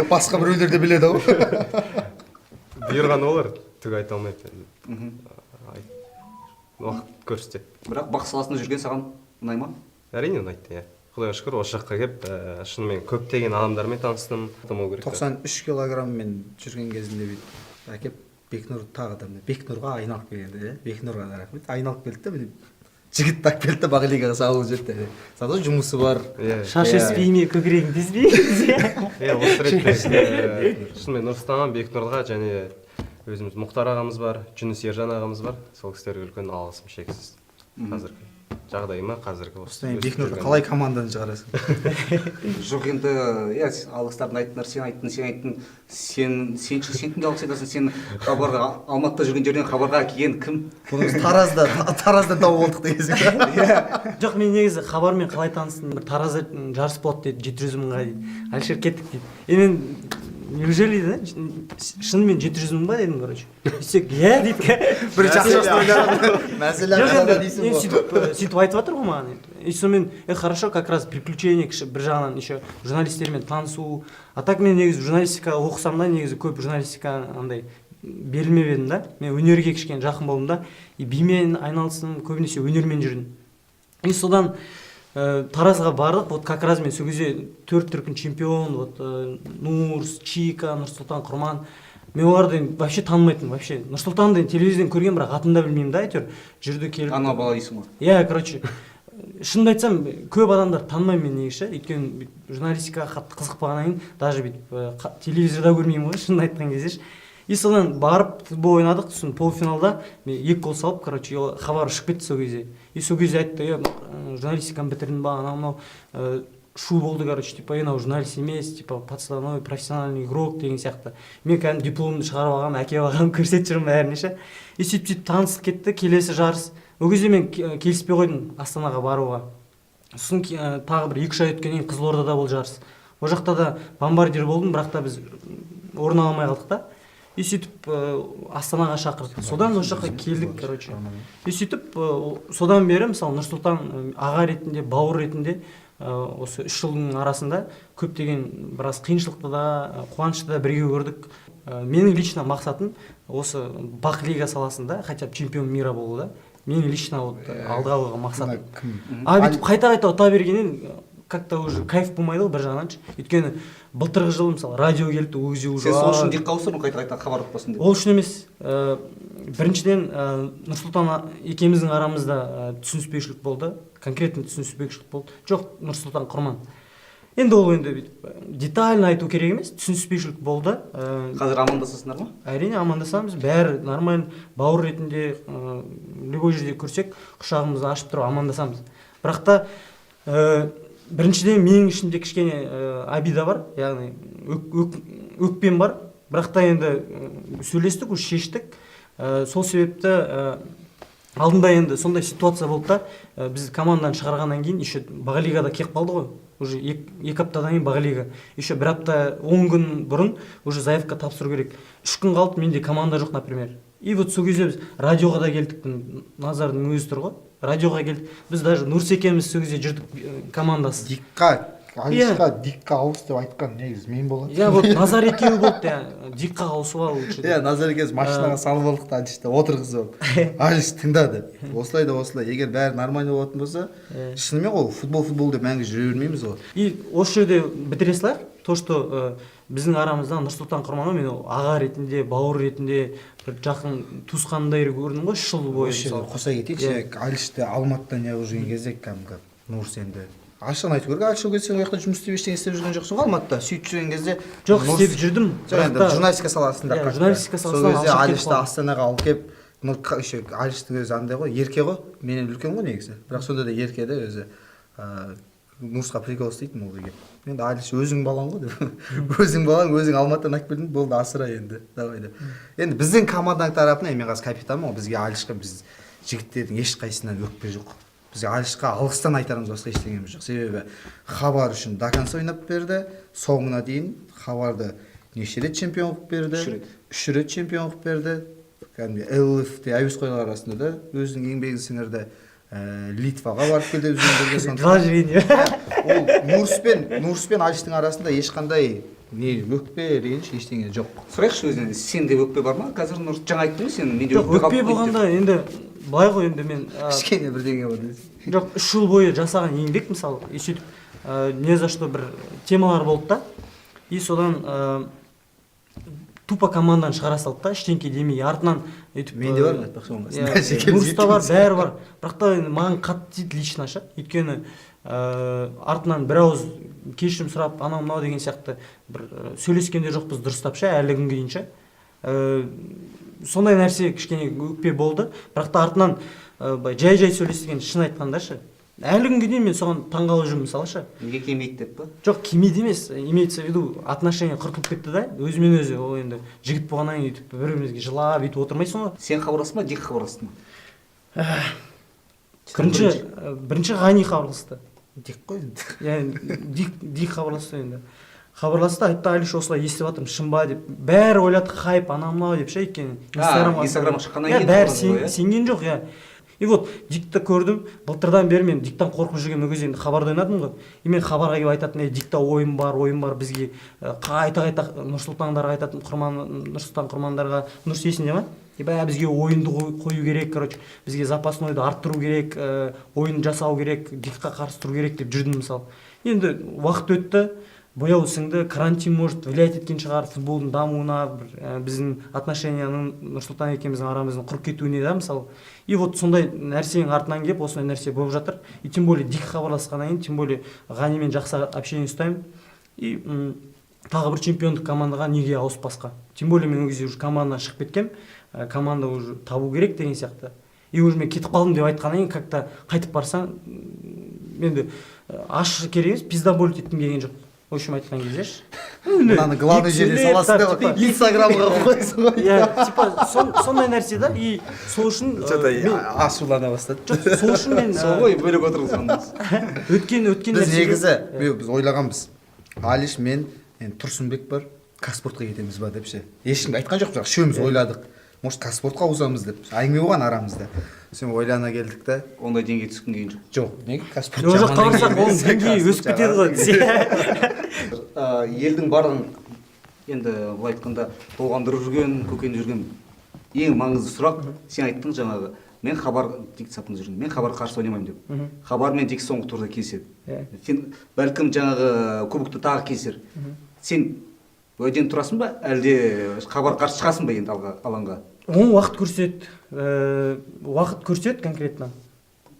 Басқа біреулер де біледі ау. Бұйырған олар, түк айта алмайды. Уақыт көрсетеді. Бірақ Бақ саласында жүрген саған ұнай ма? Әрине ұнайды, иә. Құдайға шүкір осы жаққа келіп, шынымен көптеген адамдармен таныстым. 93 килограмммен жүрген кезінде бүйтіп әкеп Бекнұр тағы да Бекнұрға айналып келгенде, Бекнұрға да рахмет. Айналып келді де жігіт так келді, Бақ лигаға салып жетті. Сада жұмысы бар. Шаш өспей ме, көкірегің тезбей. Осы ретте шынымен Нұрсұлтанға, Бекнұрға және өзіміз Мұхтар ағамыз бар, Жүніс Ержан ағамыз бар. Сол кісілерге үлкен алғысым шексіз. Қазіргі жағдайыма, қазіргі осы. Бекнұрды қалай командадан шығарасың? Жоқ енді, иә, алғыстардың айттыңдар, сен айттың, сен кімге алғыс айтасың? Сен хабарға, Алматыда жүрген жерден хабарға келген кім? Таразда тауып болдық дегенсің ба? Жоқ, мен негізі хабармен қалай таныстым? Таразда жарыс болады дейді, 700 мыңға дейді. Әлішер кеттік дейді. Мен неужели да? Шынымен 700 мың ба дедім, короче. Десек, иә дейді. Бірінші ақшасын ойнадым. Мәселе қандай дейсің ғой. Сөйтіп айтып жатыр ғой маған. И сонымен, хорошо, как раз приключение бір жағынан еще журналистермен танысу. А так мен негізі журналистика оқысам да, негізі көп журналистика андай берілмеп едім да. Мен өнерге кішкене жақын болдым да. И бимен айналыстым, көбінесе өнермен жүрдім. И содан Таразға бардық, вот как раз мен сол кезде 4 дүркін чемпион, вот Нурс, Чика, Нұрсұлтан, Құрман, мен оларды вообще танымайтынмын, вообще Нұрсұлтанды телевизордан көрген, бірақ атын да білмеймін да, әйтеуір жүрді келіп. Ана бала дейсің ғой. Иә, короче, шынымды айтсам, көп адамдар танымаймын мен негізі, өйткені журналистикаға қатты қызықпағаннан кейін даже бүйтіп телевизорда көрмеймін ғой, шынын айтқан кезде. И содан барып футбол ойнадық, сосын полуфиналда мен 2 гол салып, короче, хабар ұшып кетті сол кезде. И сол кезде айтты, журналистиканы бітірдің ба, анау шу болды, короче, типа, анау журналист емес, типа, подставной профессиональный игрок деген сияқты. Мен кәдімгі дипломды шығарып алғанмын, әкеп алғанмын, көрсетіп жүрмін бәріне ше. И сөйтіп танысып кетті, келесі жарыс. Ол кезде мен келіспей қойдым Астанаға баруға. Сосын тағы бір 2-3 ай өткеннен кейін Қызылордада болды жарыс. Ол жақта да бомбардир болдым, бірақ та біз орын ала алмай қалдық та. И сөйтіп Астанаға шақырды. Содан осы жаққа келдік, короче. И сөйтіп содан бері мысалы Нұрсұлтан аға ретінде, бауыр ретінде осы 3 жылдың арасында көптеген біраз қиыншылықты да, қуанышты да бірге көрдік. Менің лично мақсатым осы бақ лига саласында хотя бы чемпион мира болу да. Менің лично алдыға қойған мақсатым. А бүйтіп қайта-қайта ұта бергеннен как-то уже кайф болмайды ғой бір жағынан. Өйткені былтырғы жылы мысалы радио келді, ол кезде уже. Сен сол үшін дикқа ауыстырдың қайта-қайта хабар ұтпасын деп. Ол үшін емес. Біріншіден Нұрсұлтан екеуміздің арамызда түсініспеушілік болды. Конкретно түсініспеушілік болды. Жоқ, Нұрсұлтан Құрман. Енді ол детально айту керек емес, түсініспеушілік болды. Қазір амандасасыңдар ма? Әрине амандасамыз, бәрі нормально, бауыр ретінде любой жерде көрсек, құшағымызды ашып тұрып амандасамыз. Бірақ та біріншіден менің ішімде кішкене обида бар, яғни өкпем бар. Бірақ та енді сөйлестік, уже шештік. Сол себепті алдында енді сондай ситуация болды да, біз командадан шығарғаннан кейін еще баға лигада келіп қалды ғой. Уже 2 аптадан кейін баға лига. Еще 1 апта 10 күн бұрын уже заявка тапсыру керек. 3 күн қалды, менде команда жоқ, например. И вот сол кезде біз радиоға да келдік, Назардың өзі тұр ғой. Радиоға келдік. Біз даже Нұрсекеміз сол кезде жүрдік командасы. Дикқа, Алишқа Дикқа ауыс деп айтқан негізі мен болатын. Иә, вот Назар екеуі болды, Дикқа ауысып алу үшін. Иә, Назар екеуміз машинаға салып алдық та Алишті отырғызып. Алиш тыңдады. Осылай да осылай. Егер бәрі нормально болатын болса, шынымен ғой футбол деп мәңгі жүре бермейміз ғой. И осы жерде бітіре салайық. То, что біздің арамызда Нұрсұлтан Құрманов мен аға ретінде, бауыр ретінде бір жақын туысқандай көрдім ғой 3 жыл бойы. Қоса кетейікші, Алишті Алматыдан неғып жүрген кезде кәдімгі Нұрсенді ашығын айту керек. Алиш ол кезде сен ол жақта жұмыс істеп ештеңе істеп жүрген жоқсың ғой Алматыда. Сөйтіп жүрген кезде жоқ, істеп жүрдім. Журналистика саласында. Журналистика саласында. Сол кезде Алишті Астанаға алып келіп, Алиштің өзі андай ғой, ерке ғой. Менен үлкен ғой негізі. Бірақ сонда да ерке де өзі. Нұрсқа прикол істейтін ол деген. Енді Алиш өзің балаң ғой деп. Өзің балаң, өзің Алматыдан алып келдің, болды асыра енді. Давай деп. Енді біздің команданың тарапынан мен қазір капитанмын ғой, бізге Алишқа біз жігіттердің ешқайсысынан өкпе жоқ. Бізге Алишқа алғыстан айтарымыз басқа ештеңеміз жоқ. Себебі хабар үшін до конца ойнап берді, соңына дейін хабарды неше рет чемпион қылып берді. 3 рет чемпион қылып берді. Кәдімгі ЛФ-те әуесқойлар арасында да өзінің еңбегін сіңірді. Литваға барып келді өзінің қалай ол Нұрспен Алиштің арасында ешқандай не өкпе реніш ештеңе жоқ. Сұрайықшы өзінен, сенде өкпе бар ма? Қазір Нұрс жаңа айттың сен, менде өкпе болғанда енді былай ғой, енді мен кішкене бірдеңе бар десең. жоқ, 3 жыл бойы жасаған еңбек мысалы, и сөйтіп не за что бір темалар болды да. И содан тупо командадан шығара салды да, ештеңке демей, артынан өйтіп менде бар ма айтпақшы болмасын. Нұрста бар, бәрі бар. Бірақ та маған қатты тиді лично ше. Өйткені артынан бір ауыз кешірім сұрап, анау деген сияқты бір сөйлескенде жоқпыз дұрыстап ше, әлі күнге дейін ше. Сондай нәрсе кішкене өкпе болды. Бірақ та артынан жай-жай сөйлескен шын айтқанда ше. Әлі күнге дейін мен соған таңғалып жүрмін мысалы ше. Неге келмейді деп па? Жоқ, келмейді емес, имеется в виду отношение құртылып кетті да, өзімен өзі. Ол енді жігіт болғаннан кейін өйтіп бір-бірімізге жылап өйтіп отырмайсың ғой. Сен хабарластың ба, Дик хабарласты ма? Бірінші Ғани хабарласты. Дик қой енді. Яғни Дик хабарласты енді. Хабарласты, айтты, Алиш осылай естіп жатырмын, шын ба деп. Бәрі ойлады хайп, анау деп ше, өйткені Инстаграмға шыққаннан кейін бәрі сенген жоқ, иә. И вот Дикті көрдім, былтырдан бері мен Диктан қорқып жүрген өз енді хабарда ойнадым ғой. И мен хабарға келіп айтатын, Дикта ойын бар, бізге қайта Нұрсұлтандарға айтатын, Нұрсұлтан Құрмандарға, Нұрс есінде ма? Бізге ойынды қою керек, короче, бізге запасный ойды арттыру керек, ойын жасау керек, Дикқа қарсы тұру керек деп жүрдім мысалы. Енді уақыт өтті, бояу сіңді, карантин может влиять еткен шығар футболдың дамуына, біздің отношенияның Нұрсұлтан екеуміздің арамыздың құрып кетуіне да мысалы. И вот сондай нәрсенің артынан келіп осындай нәрсе болып жатыр. И тем более дик хабарласқаннан кейін, тем более Ғанимен жақсы общение ұстаймын. И тағы бір чемпиондық командаға неге ауыспасқа. Тем более мен ол кезде уже командадан шығып кеткем, команда уже табу керек деген сияқты. И уже мен кетіп қалдым деп айтқаннан кейін как-то қайтып барсаң, енді аш керек емес, пиздаболить еткім келген жоқ. В общем айтқан кезде ш. Мынаны главный жеріне саласың деп Инстаграмға қойсың ғой. Иә, типа сондай нәрсе да. И сол үшін ашулана бастады. жоқ, сол үшін мен сол ғой бөлек отырғызғанымыз. өткен Біз негізі біз ойлағанбыз. Алиш, мен, Тұрсынбек бар, Казспортқа кетеміз ба деп ше. Ешкімге айтқан жоқпыз, бірақ үшеуміз ойладық. Может, Казспортқа ауысамыз деп. Әңгіме болған арамызда. Сен ойлана келдік та. Ондай деңгейге түскім келген жоқ. Жоқ, неге Казспорт ол жаққа барсақ оның деңгейі өсіп кетеді ғой. Елдің барлығын енді былай айтқанда толғандырып жүрген, көкендіп жүрген ең маңызды сұрақ, сен айттың жаңағы, мен Хабар диктсапын жүрген, мен Хабарға қарсы ойнамаймын деп. Хабар мен Дик соңғы турда келіседі. Сен бәлкім жаңағы кубокты тағы келісер. Сен уәден тұрасың ба, әлде Хабарға қарсы шығасың ба енді алаңға? Оны уақыт көрсетеді конкретно.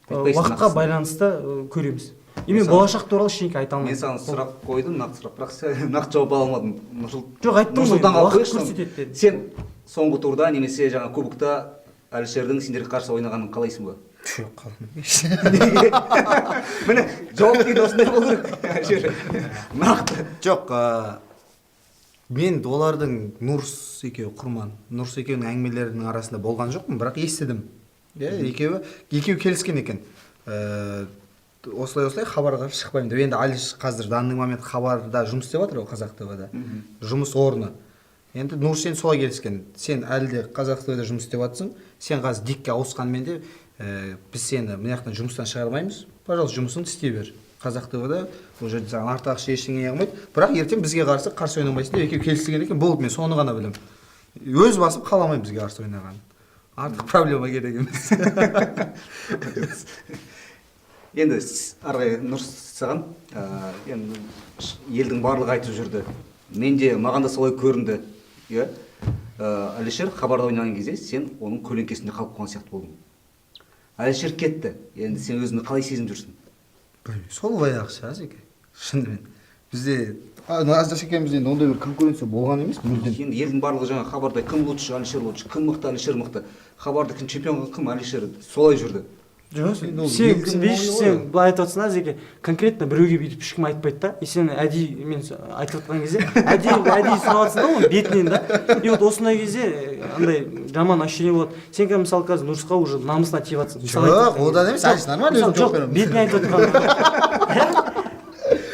Уақытқа байланысты көреміз. Мен болашақ туралы ештеңе айта алмаймын. Мен саған сұрақ қойдым, нақты сұрақ, бірақ сен нақты жауап ала алмадың. Жоқ, айттым ғой, уақыт көрсетеді дедім. Сен соңғы турда немесе жаңа кубокта Әлішердің сендерге қарсы ойнағанын қалайсың ба? Жоқ, қалдым. Міне, жауап дейді осындай болу керек. Нақты. Жоқ, мен олардың Нұрс екеуі құрман, Нұрс екеуінің әңгімелерінің арасында болған жоқпын, бірақ естідім. Екеуі келіскен екен. Осылай Хабарға шықпаймын деп. Енді Алиш қазір данный момент Хабарда жұмыс істеп жатыр ғой, Қазақ ТВ-да. Жұмыс орны. Енді Нұрс сен солай келіскен. Сен әлде Қазақ ТВ-да жұмыс істеп жатсың, сен қазір Дикке ауысқанмен де біз сені мына жақтан жұмыстан шығармаймыз. Пожалуйста, жұмысыңды істей бер. Қазақ ТВ-да уже саған артық ақша ештеңе алмайды. Бірақ ертең бізге қарсы ойнамайсың деп екеуі келіскен екен. Болды, мен соны ғана білемін. Өз басым қаламаймын бізге қарсы ойнағанын. Артық проблема керек емес. Енді арғай Нұрс саған, енді елдің барлығы айтып жүрді. Маған да солай көрінді. Әлішер Хабарда ойнаған кезде сен оның көлеңкесінде қалып қалған сияқты болдың. Әлішер кетті. Енді сен өзіңді қалай сезініп жүрсің? Сол баяғы шығар екен. Шынымен. Бізде Аздаш екеумізде ондай бір конкуренция болған емес мүлдем. Енді елдің барлығы жаңа Хабарда кім лучше, Әлішер лучше, кім мықты, Әлішер мықты. Хабарда кім чемпион, кім Әлішер, солай жүрді. Жоқ, сен былай айтып отырсың Әзеке, конкретно біреуге бүйтіп ешкім айтпайды да. И сен әдейі мен айтып отқан кезде әдейі сұрап жатсың да оның бетінен да. И вот осындай кезде андай жаман ощущение болады. Сен мысалы қазір Нұрсқа уже намысына тиіп жатсың. Жоқ, одан емес, Алиш нормально өзім жауап беремін. Бетіне айтып отқан.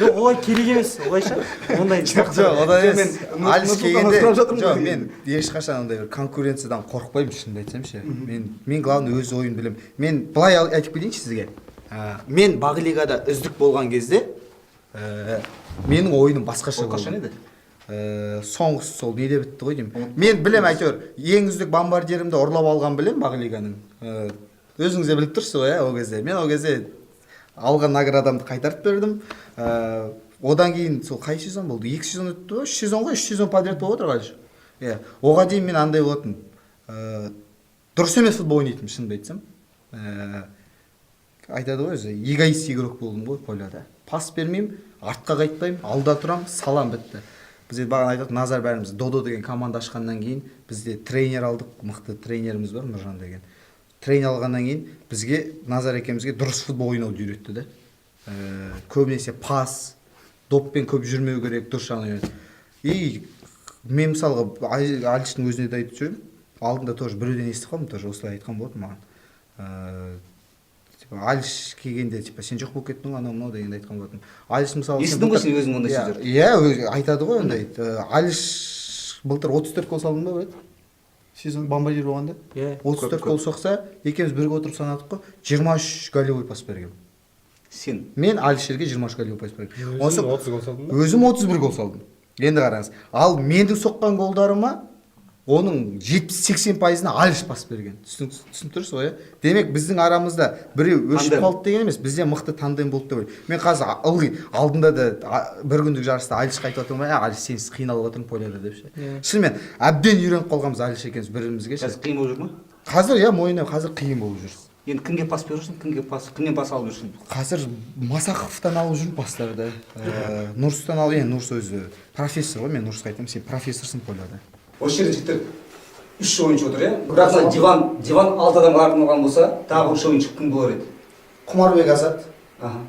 Жоқ, олай керек емес, олайша. Ондай жоқ, одан емес. Алиш келгенде жоқ, мен ешқашан ондай бір конкуренциядан қорықпаймын, шынымды айтсам ше. Мен главный өз ойын білемін. Мен былай айтып кетейінші сізге. Мен Бағлигада үздік болған кезде менің ойыным басқаша болды. Қашан еді? Соңғысы сол неде бітті ғой деймін. Мен білем әйтеуір ең үздік бомбардирімді ұрлап алған білем Бағлиганың. Өзіңіз де біліп тұрсыз ғой, ол кезде. Мен ол кезде алған наградамды қайтарып бердім. Одан кейін сол қай сезон болды? 2 сезон өтті ғой, 3 сезон ғой, 3 сезон подряд болып отыр қазір. Оған дейін мен андай болатын. Дұрыс емес футбол ойнайтынмын, шынымды айтсам. Айтады ғой өзі, эгоист игрок болдым ғой поляда. Пас бермеймін, артқа қайтпаймын, алда тұрам, салам бітті. Бізде бағана айтады, Назар бәріміз Додо деген команда ашқаннан кейін бізде тренер алдық, мықты тренеріміз бар, Нұржан деген. Тренер алғаннан кейін бізге Назар екеумізге дұрыс футбол ойнауды үйретті да. Көбінесе пас, доппен көп жүрмеу керек, дұрыс жағынан. И мен мысалға Алиштің өзіне де айтып жүрмін. Алдында тоже біреуден естіп қалдым, тоже осылай айтқан болды маған. Алиш келгенде сен жоқ болып кеттің анау дегенде айтқан болатын. Алиш мысалы естідің ғой сен өзің ондай сөздерді. Иә, айтады ғой ондай. Алиш былтыр 34 гол салдың ба, брат? Сезон бомбардир болғанда? 34 гол соқса, екеуміз бірге отырып санадық қой, 23 голевой пас берген. Сен? Мен Алишерге 23 голевой пас берген. Өзім 30 гол салдым ба? Өзім 31 гол салдым. Енді қараңыз. Ал менің соққан голдарыма оның 70-80%-ына Алиш бас берген. Түсініп тұрсыз ғой, демек біздің арамызда біреу өшіп қалды деген емес, бізде мықты тандем болды деп ойлаймын. Мен қазір ылғи алдында да бір күндік жарыста Алиш айтып отырмын, Алиш сенсіз қиналып отырмын поляда деп ше. Шынымен әбден үйреніп қалғанбыз Алиш екеуміз бірімізге ше. Қазір қиын болып жүр ме? Қазір мойындаймын, қазір қиын болып жүр. Енді кімге пас беріп жүрсің, кімнен пас алып жүрсің? Қазір Масақовтан алып жүрмін пастарды. Нұрстан алып, Нұрс өзі профессор ғой, мен Нұрсқа айтамын, сен профессорсың поляда. Осы жерде жігіттер 3 ойыншы отыр, бірақ диван 6 адамға арналған болса, тағы 3 ойыншы кім болар еді? Құмарбек Азат.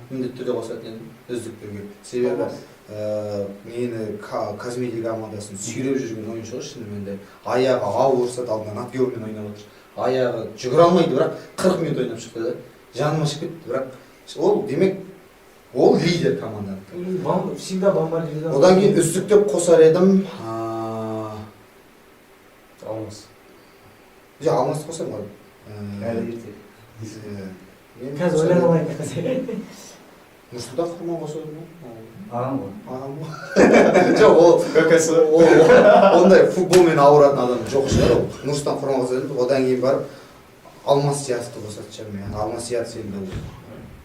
Міндетті түрде қосатын едім, үздіктерге. Себебі мені Казмедиа командасын сүйреп жүрген ойыншы ғой, шынымен де. Аяғы ауыр ұрсады, алдынан Атгеумен ойнап отыр. Аяғы жүгіре алмайды, бірақ 40 минут ойнап шықты да. Жаныма шығып кетті, бірақ ол демек ол лидер команданың. Всегда бомбардир. Одан кейін үздік деп қосар едім. Алмас. Алмасты қосам ғой. Әлі ерте. Қазір ойланып алайын. Нұрсұлтан Құрман қосар едім. Ағам ғой. Ағам ғой. Жоқ, ондай футболмен ауыратын адам жоқ шығар ол. Нұрсұлтан Құрман қосар едім. Одан кейін барып Алмас Сиятовты қосатын шығармын. Алмас Сиятов енді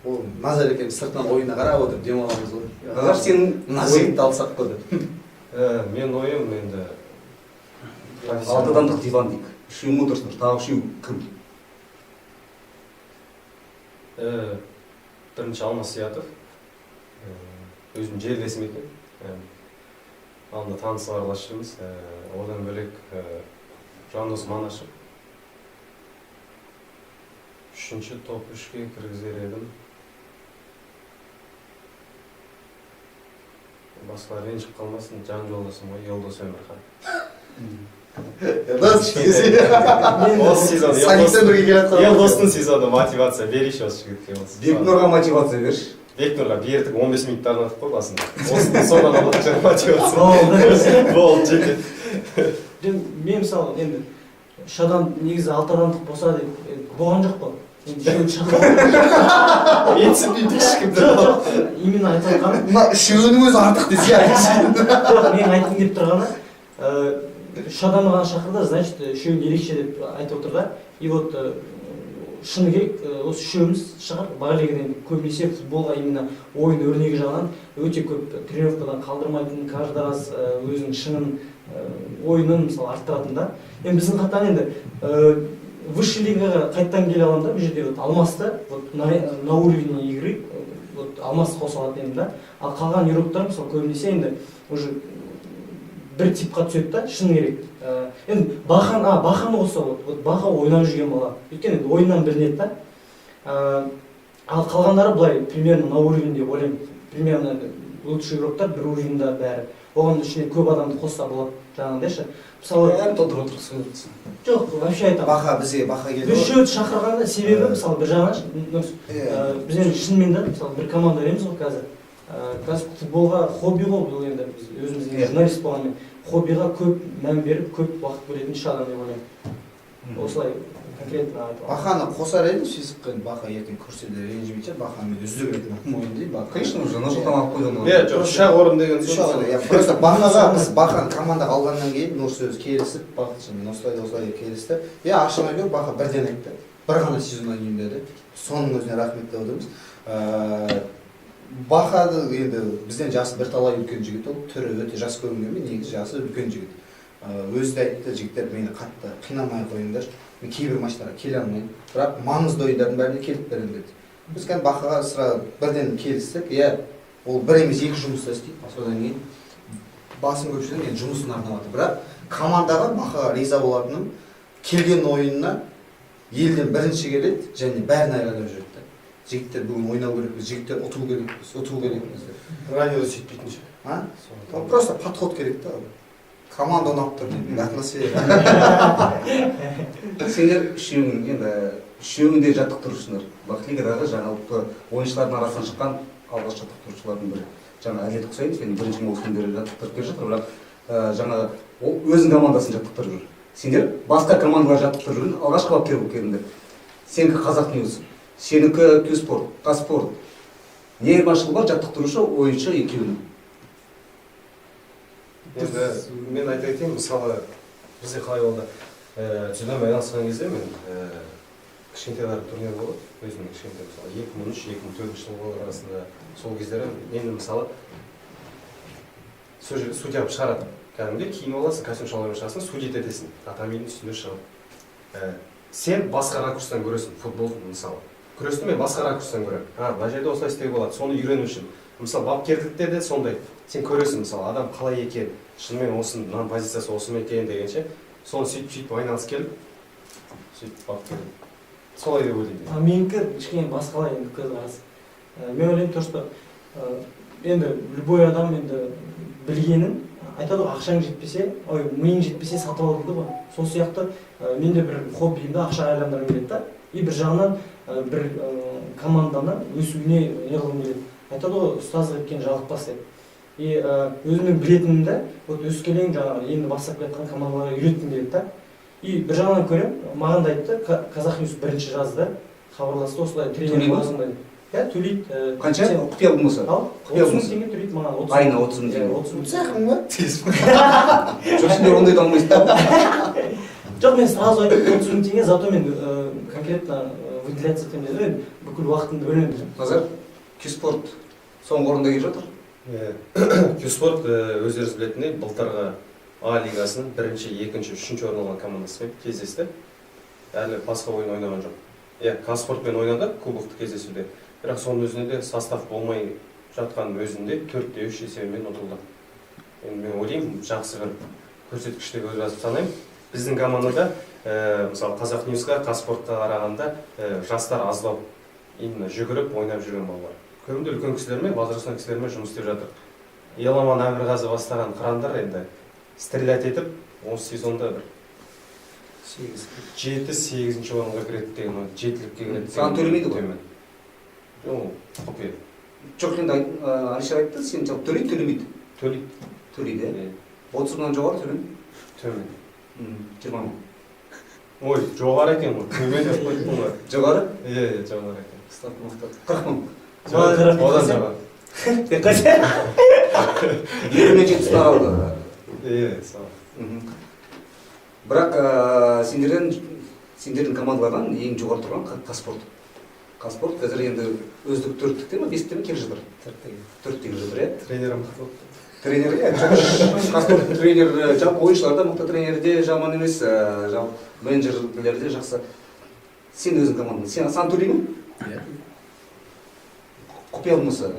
ол Назар екеуміз сыртынан ойына қарап отырып демаламыз ғой. Назар сенің Назарды алсақ қой деп. Мен ойым енді 6 адамдық диван дейік. Үшеуің отырсыңдар, тағы үшеу кім? Бірінші Алмас Сиятов. Өзім жерлесім екен. Алдында танысып араласып жүрміз. Одан бөлек Жандос Манашев. Үшінші топ 3-ке кіргізер едім. Басқалар ренжіп қалмасын, жан жолдасым ғой, Елдос Өмірхан. Осы сезон Елдостың сезоны мотивация бер еще осы жігітке. Бекнұрға мотивация берші. Бекнұрға бердік 15 минут арнатып қой басында. Осының соңынан алып жаңа мотивация. Болды, жетеді. Мен мысалы енді шадан негізі 6 адамдық болса деп болған жоқ қой. Енді шадан Етсінбейді ешкімді. именно айтып жатқаным. Мына үшеуінің өзі артық десе Жоқ, мен айтқым келіп тұрғаны шаданы ғана шақырды, значит, үшеуін ерекше деп айтып отыр да. И вот шыны керек, осы үшеуміз шығар, Бағалегенен көбінесе футболға именно ойын өрнегі жағынан өте көп тренировкадан қалдырмайтын, каждый раз өзінің шынын, ойынын мысалы арттыратын да. Енді біздің қаттан енді высший лигаға қайттан келе аламын да, бұл жерде вот Алмасты вот на уровне игры вот Алмасты қоса алатын едім да. Ал қалған еуроптар мысалы көбінесе енді уже бір типқа түседі да, шын керек. Енді Баханы қоса вот Баха ойнап жүрген бала. Өйткені енді ойыннан білінеді да. Ал қалғандары былай примерно на уровень деп ойлаймын. Примерно лучший игроктар бір уровеньда бәрі. Оған ішіне көп адамды қосса болады жаңағыдай ше. Мысалы толтырып отырсың. жоқ, вообще айтамын. Баха келді. Біз үшеуді шақырғанда себебі мысалы бір жағынан біз енді шынымен де мысалы бір команда ойнаймыз ғой қазір. Қазір футболға хобби ғой бұл енді біз өзіміздің журналист болғанмен хоббиға көп мән беріп көп уақыт бөлетін үш адам деп ойлаймын. Осылай конкретно айтып. Баханы қосар едім, сөйтіп Баха ертең көрседе ренжімейді, Баханы үздік ретінде мойындайды. Конечно, уже Нұрсұлтан алып қойған ғой. Жоқ, шақ орын деген сөз. Просто Бахаға біз Баханы командаға алғаннан кейін Нұрс өзі келісіп, Бахытшымен осылай келісті. Ашық айтып, Баха бірден айтты. Бір ғана сезоннан кейін деді. Соның өзіне рахмет деп отырмыз. Бахады енді бізден жасы бірталай үлкен жігіт ол, түрі өте жас көрінгенмен негізі жасы үлкен жігіт. Өзі де айтты, жігіттер мені қатты қинамай қойыңдар. Мен кейбір матчтарға келе алмаймын, бірақ маңызды ойындардың бәріне келіп беремін деді. Біз Бахаға сыра бірден келістік, ол бір емес екі жұмыста істейді. Содан кейін басым көпшілігін енді жұмысын арнап жатыр. Бірақ командаға Бахаға риза болатыным, келген ойынына елден бірінші келеді және бәрін айғайлап жүреді. Жігіттер бүгін ойнау керекпіз, жігіттер ұту керекпіз деп. Радиода сөйтпейтін ше. Просто подход керек та. Команда ұнап тұр дейді, атмосфера. Сендер үшеуің де жаттықтырушысыңдар. Бахлигадағы жаңалықты ойыншылардың арасынан шыққан алғаш жаттықтырушылардың бірі. Жаңа Әділет Құсайынов енді бірінші маусымнан бері жаттықтырып келе жатыр, бірақ жаңағы ол өзінің командасын жаттықтырып жүр. Сендер басқа командалар жаттықтырып жүрген алғашқы бапкер болып келдіңдер. Сенікі Қазақ Ньюс, сенікі Тюспорт, Қазспорт. Не айырмашылығы бар жаттықтырушы, ойыншы екеуінің? Енді мен айта кетейін, мысалы бізде қалай болды, дзюдомен айналысқан кезде мен кішкентайлар турнир болады, өзімнің кішкентай мысалы 2003-2004 жылғы арасында сол кездері енді мысалы судья қылып шығарады. Кәдімгідей киініп аласың, костюм шалбармен шығасың, судить етесің, татамидің үстінде шығып. Сен басқа ракурстан көресің футболды мысалы. Күресті мен басқа ракурстан көремін. Мына жерде осылай істеуге болады, соны үйрену үшін. Мысалы бапкерлікте де сондай. Сен көресің мысалы адам қалай екен, шынымен осының мына позициясы осы ма екен дегенше, соны сөйтіп айналысып келіп, сөйтіп бапкер. Солай деп ойлаймын. Менікі кішкене басқалай енді көзқарас. Мен ойлаймын то, что енді любой адам енді білгенін айтады ғой, ақшаң жетпесе, миың жетпесе сатып ал дейді ғой. Сол сияқты менде бір хоббиімді ақшаға айландырғым келеді да. И бір жағынан бір команданы өсуіне неғылғым келеді. Айтады ғой, ұстаздық еткен жалықпас деп. И өзімнің білетінімді вот өскелең жаңағы енді бастап келе жатқан командаларға үйреткім келеді да. И бір жағынан көремін, маған да айтты, Казахньюс бірінші жазды, хабарласты, осылай тренер боласың. Иә, төлейді. Қанша? Құпия болмаса? 30 мың теңге төлейді маған. Айына 30 мың теңге. 30 мың. Цехың ба? Жоқ, сендер ондайды алмайсың да. Жоқ, мен сразу айттым 30 мың теңге, зато мен конкретно выделяться етемін деді, бүкіл уақытымды бөлемін дедім. Қазір Q-спорт соңғы орында келе жатыр. Q-спорт өздеріңіз білетіндей былтырғы А лигасының бірінші, екінші, үшінші орын алған командасымен кездесті. Әлі басқа ойын ойнаған жоқ. Казспортпен ойнады кубоктық кездесуде. Бірақ соның өзінде де состав болмай жатқан өзінде 4-3 есебімен ұтылды. Енді мен ойлаймын, жақсы бір көрсеткішті жазып санаймын. Біздің командада мысалы Казахньюсқа, Казспортқа қарағанда жастар аздау. Именно жүгіріп, ойнап жүрген балалар. Көбінде үлкен кісілермен, возрастной кісілермен жұмыс істеп жатыр. Еламан Әмірғазы бастаған қырандар енді стрелять етіп, осы сезонда бір 7-8 орынға кіреді деген, жетілікке кіреді. Саған төлемейді ғой? Жоқ, құпия. Жоқ, енді Алишер айтты, сен жоқ төлейді, төлемейді. Төлейді. Төлейді, иә? 30 мыңнан жоғары төлем? Төмен. 20 мың. Ой, жоғары екен ғой. Төмен деп қойдың ғой. Жоғары? Иә, жоғары екен. Стат мықты. 40 мың. Одан жоғары. Қанша? 20-70 таралды. Иә, сау. Бірақ сендердің командалардан ең жоғары тұрған Казспорт. Казспорт қазір енді өздік 4-те ме, 5-те ме келе жатыр? 4-те келе жатыр, иә? Тренерім мықты болды. Тренер, иә. Казспорт тренер, жалпы ойыншылар да мықты, тренер де жаман емес, менеджерлер де жақсы. Сен өзің командаң, саған төлей ме? Иә. Құпия болмаса,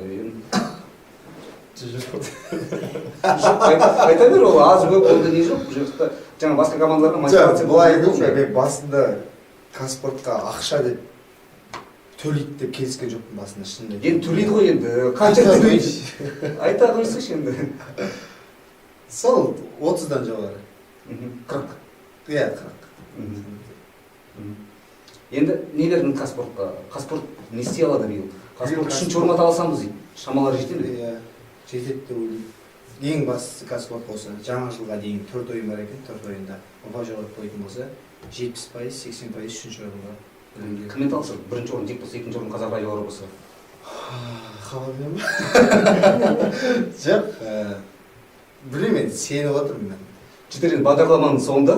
айта бер, ол аз көп онда не жоқ, бұл жақта жаңа басқа командаларға мотивация былай мен басында Казспортқа ақша деп төлейді деп келіскен жоқпын басында шынында. енді төлейді ғой, енді қанша төлейді? Айта қойсайшы енді. Сол 30-дан жоғары. 40. Иә, 40. Енді не бердің Казспортқа? Казспорт не істей алады биыл? Казспорт үшінші орынға алсамыз дейді. Шамалары жетеді ме? Иә, жетеді деп ойлаймын. Ең бастысы Казспорт болса, жаңа жылға дейін 4 ойын бар екен, 4 ойында ұпай жолдап қоятын болса, 70%, 80% үшінші орынға. Кіммен талысады? Бірінші орын тек болса, екінші орын Қазақ радиолары болса. Хабар беремін. Жоқ, білмеймін, енді сеніп отырмын мен. Жетер, енді бағдарламаның соңында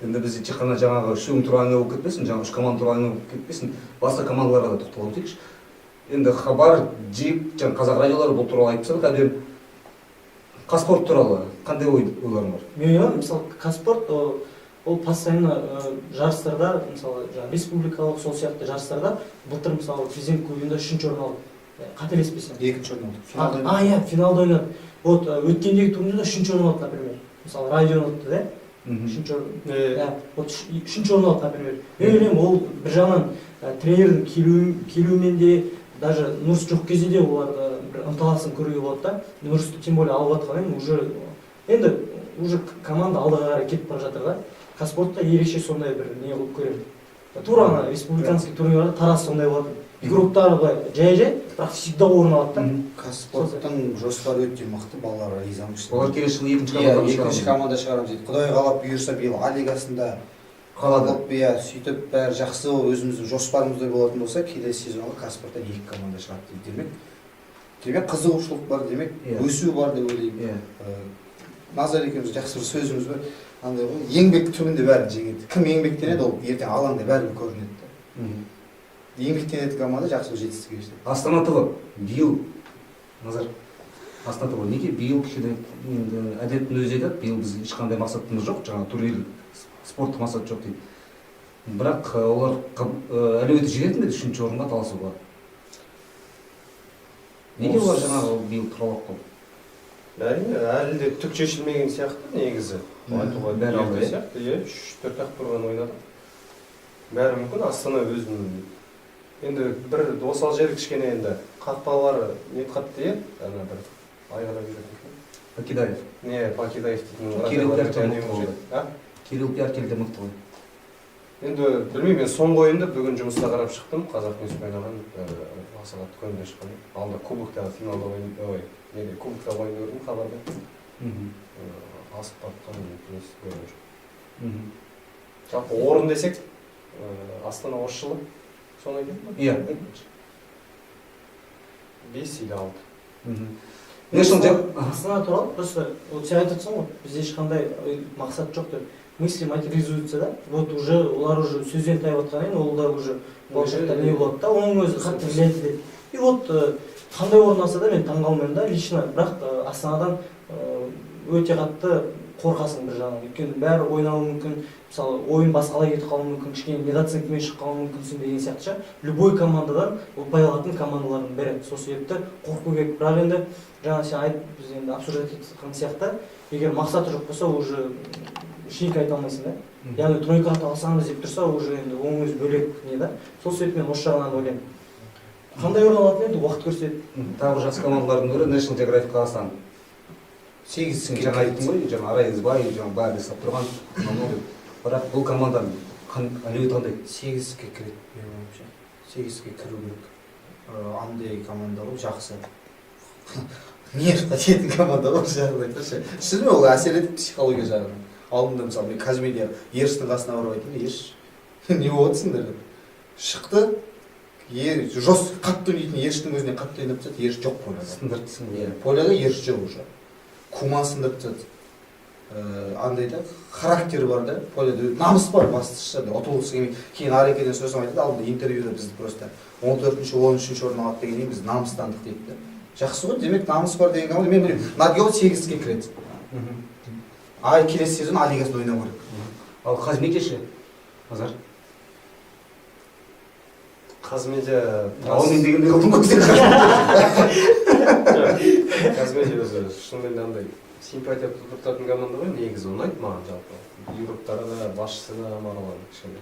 енді бізде тек қана жаңағы үшеуің туралы әңгіме болып кетпесін, жаңағы 3 команда туралы әңгіме болып кетпесін, басқа командаларға да тоқталып өтейікші. Енді хабар, джип, жаңағы Қазақ радиолары бұл туралы айтып салдық, әбден Казспорт туралы қандай ойларың бар? Мен ойлаймын, мысалы Казспорт ол постоянно жарыстарда, мысалы республикалық сол сияқты жарыстарда былтыр мысалы президент кубогында 3-ші орын алды. Қателеспесем. 2-ші орын алды. Иә, финалда ойнады. Вот өткендегі турнирда 3-ші орын алды, например. Мысалы радио ұтты, да? 3-ші орын. Иә, вот 3-ші орын алды, например. Мен ойлаймын, ол бір жағынан тренердің келуімен де, даже Нұрс жоқ кезде де оларды бір ынталасын көруге болады да. Нұрсты тем более алып жатқанмен уже команда алдыға қарай кетіп бара жатыр да. Казспортта ерекше сондай бір не қылып көремін. Тура ана республиканский турнирларда Тарас сондай болатын. Игроктары былай жай-жай, бірақ всегда орын алады да. Казспорттың жоспары өте мықты, балаларға ризамыз. Олар келесі жылы екінші команда шығарамыз дейді. Құдай қалап бұйырса биыл А лигасында қалып, сөйтіп бәрі жақсы болып өзіміздің жоспарымызда болатын болса, келесі сезонға Казспорттан 2 команда шығады дейді. Демек қызығушылық бар, демек өсу бар деп ойлаймын. Назар екеуміз жақсы бір сөзіміз бар. андай ғой, еңбек түбінде бәрін жеңеді. Кім еңбектенеді, ол ертең алаңда бәрібір көрінеді да. Еңбектенеді команда жақсы жетістікке жетеді. Астана ТВ биыл назар Астана ТВ неге биыл кішкене енді әдеттің өзі айтады, биыл біз ешқандай мақсатымыз жоқ, жаңағы турнир спорттық мақсат жоқ дейді. Бірақ олар әлеуеті жететін бе үшінші орынға таласуға? Неге олар жаңағы биыл тұралап қалды? Әрине, әлі де түк шешілмеген сияқты негізі. Айтуға бәрі алды, ерте сияқты, иә, 3-4 ақ тұрған ойнады. Бәрі мүмкін, Астана өзінің енді бір осал жері кішкене енді қақпалары нет қатты еді, ана бір айғара беретін. Покидаев. Не, Покидаев дейтін. Кирилл Пяртел мықты ғой. А? Кирилл Пяртел де мықты ғой. Енді білмеймін, мен соңғы ойында бүгін жұмыста қарап шықтым, Қазақ Ньюс ойнаған мақсат көңілде шыққан. Алда кубоктағы финалда кубокта ойын көрдім хабарда. Асып баттан несі көрген жоқ. Жалпы орын десек, Астана осы жылы соны айтады ма? Иә. 5 или 6. Астана туралы просто вот сен айтып жатсың ғой, бізде ешқандай мақсат жоқ деп. Мысли материализуется, да? Вот уже олар уже сөзден тайып жатқаннан ол да уже болашақта не болады да, оның өзі қатты влияет етеді. И вот қандай орын алса да мен таңғалмаймын да лично, бірақ Астанадан өте қатты қорқасың бір жағынан, өйткені бәрі ойнауы мүмкін, мысалы ойын басқалай кетіп қалуы мүмкін, кішкене недооценкамен шығып қалуы мүмкінсің деген сияқты ше. Любой командадан ұпай алатын командалардың бірі. Сол себепті қорқу керек. Бірақ енді жаңа сен айтып, біз енді обсуждать еткен сияқты, егер мақсаты жоқ болса, уже ештеңе айта алмайсың да. Яғни тройканы алсаңыз деп тұрса, уже енді оның өзі бөлек не да. Сол себепті мен осы жағынан ойлаймын. Қандай орын алатын еді, уақыт көрсетеді. Тағы жас командалардың бірі National Geographic Қазақстан. 8-сін жаңа айттым ғой, жаңа Арай Ізбай, жаңа бәрі сап тұрған. Бірақ бұл команданың әлеуеті қандай? 8-ке кіреді, менің ойымша. 8-ке кіру керек. Андай команда ғой, жақсы. Нерв қатетін команда ғой, жағын айтыршы. Шын ол әсер етіп психология жағынан. Алдында мысалы мен Казмедия Ерштің қасына барып айтым, Ерш, не болатсыңдар деп. Шықты, қатты ойнайтын Ерштің өзіне қатты ойнап жатады, Ерш жоқ поляда. Сындыртсың. Поляда Ерш жоқ уже. Куман сындырып жатады. Андай да, характері бар да, поляда намыс бар бастысы да, ұтылғысы келмейді. Кейін Арекеден сөзім айтады, алдында интервьюда бізді просто 14-ші, 13-ші орын алады дегеннен біз намыстандық дейді да. Жақсы ғой, демек намыс бар деген команда. Мен білемін, Надгел 8-ке кіреді. Ай келесі сезон А лигасында ойнау керек. Ал Қазмедия ше? Назар. Қазмедия... Ал мен дегенде қылдым ғой сен. Қазмедия өзі шынымен андай симпатия тудыртатын команда ғой, негізі ұнайды маған жалпы. Еуроптары да, басшысы да мағалады кішкене.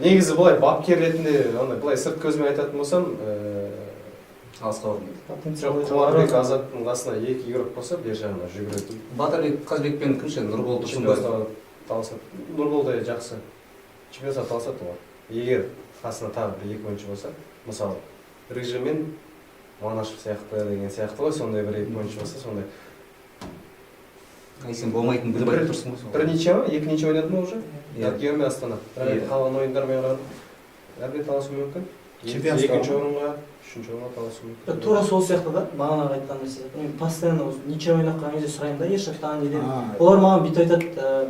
Негізі былай бапкер ретінде, былай сырт көзімен айтатын болсам, Алысқа орын. жоқ, Құмарбек Азаттың қасына 2 игрок болса, бер жағына жүгіретін. Батырбек Қазбекпен кім ше? Нұрбол Тұрсынбаев. Чемпионатқа таласады. Нұрбол да жақсы. Чемпионатқа таласады олар. Егер қасына тағы бір 2 ойыншы болса, мысалы, Рыжы мен Манашев сияқты деген сияқты ғой, сондай бір 2 ойыншы болса, сондай. Ай сен болмайтын біліп айтып тұрсың ғой. Бір ниче ма? 2 ниче ойнады ма уже? Иә. Геомен Астана. Қалған ойындармен қарады. Әрбір таласу мүмкін. Екінші орынға, үшінші орынға таласу мүмкін. Тура сол сияқты да, бағанағы айтқан нәрсе. Мен постоянно ниче ойнап қалған кезде сұраймын да, Ершовтан неден. Олар маған бүйтіп айтады,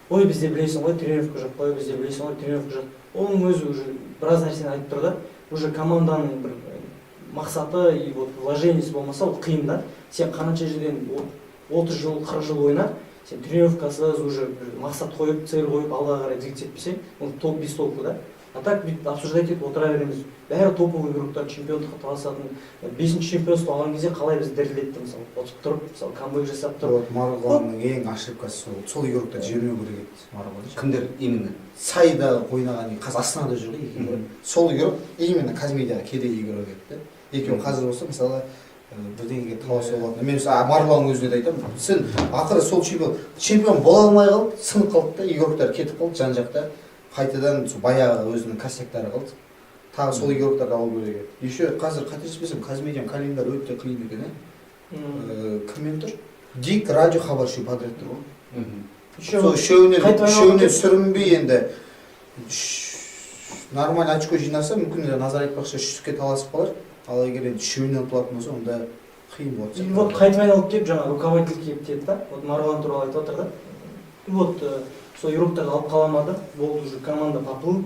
ой бізде білесің ғой, тренировка жоқ, ой бізде білесің ғой, тренировка жоқ. Оның өзі уже біраз нәрсені айтып тұр да. Уже команданың бір мақсаты и вот вложениесі болмаса, ол қиын да. Сен қанша жерден 30 жыл, 40 жыл ойна, сен тренировкасыз уже мақсат қойып, цель қойып, алға қарай двигаться етпесең, ол топ без толку да. А так бүйтіп обсуждать етіп отыра береміз. Бәрі топовый игроктар, чемпиондыққа таласатын. 5-ші чемпионство алған кезде қалай біз дірілдетті мысалы. Отырып тұрып, мысалы камбэк жасап тұрып. Марғұланның ең ошибкасы сол игроктар жібермеу керек еді Марғұлан. Кімдер именно? Сайда ойнаған, қазір Астанада жүр ғой екеуі. Сол игрок именно Казмедияға кедей игрок еді. Екеуі қазір болса мысалы бірдеңеге таласу болатын. Мен Марғұланның өзіне де айтамын. Сен ақыры сол чемпион бола алмай қалды, сынып қалды да, игроктар кетіп қалды жан-жақта. Қайтадан баяғы өзінің косяктары қалды. Тағы сол игроктарды алу керек еді. Еще қазір қателеспесем Казмедияның календарь өте қиын екен, кіммен тұр? Дик, радио, хабаршы подряд тұр ғой. Сол үшеуінен сүрінбей енді нормально очко жинаса, мүмкін назар айтпақшы 3-ке таласып қалар. Ал егер енді үшеуінен ұтылатын болса, онда қиын болады. И вот қайтып айналып келіп жаңа руководитель келіп деді да, вот Марғұлан туралы айтып отыр да. И вот сол Европтарды алып қала алмады, болды уже команда поплыл,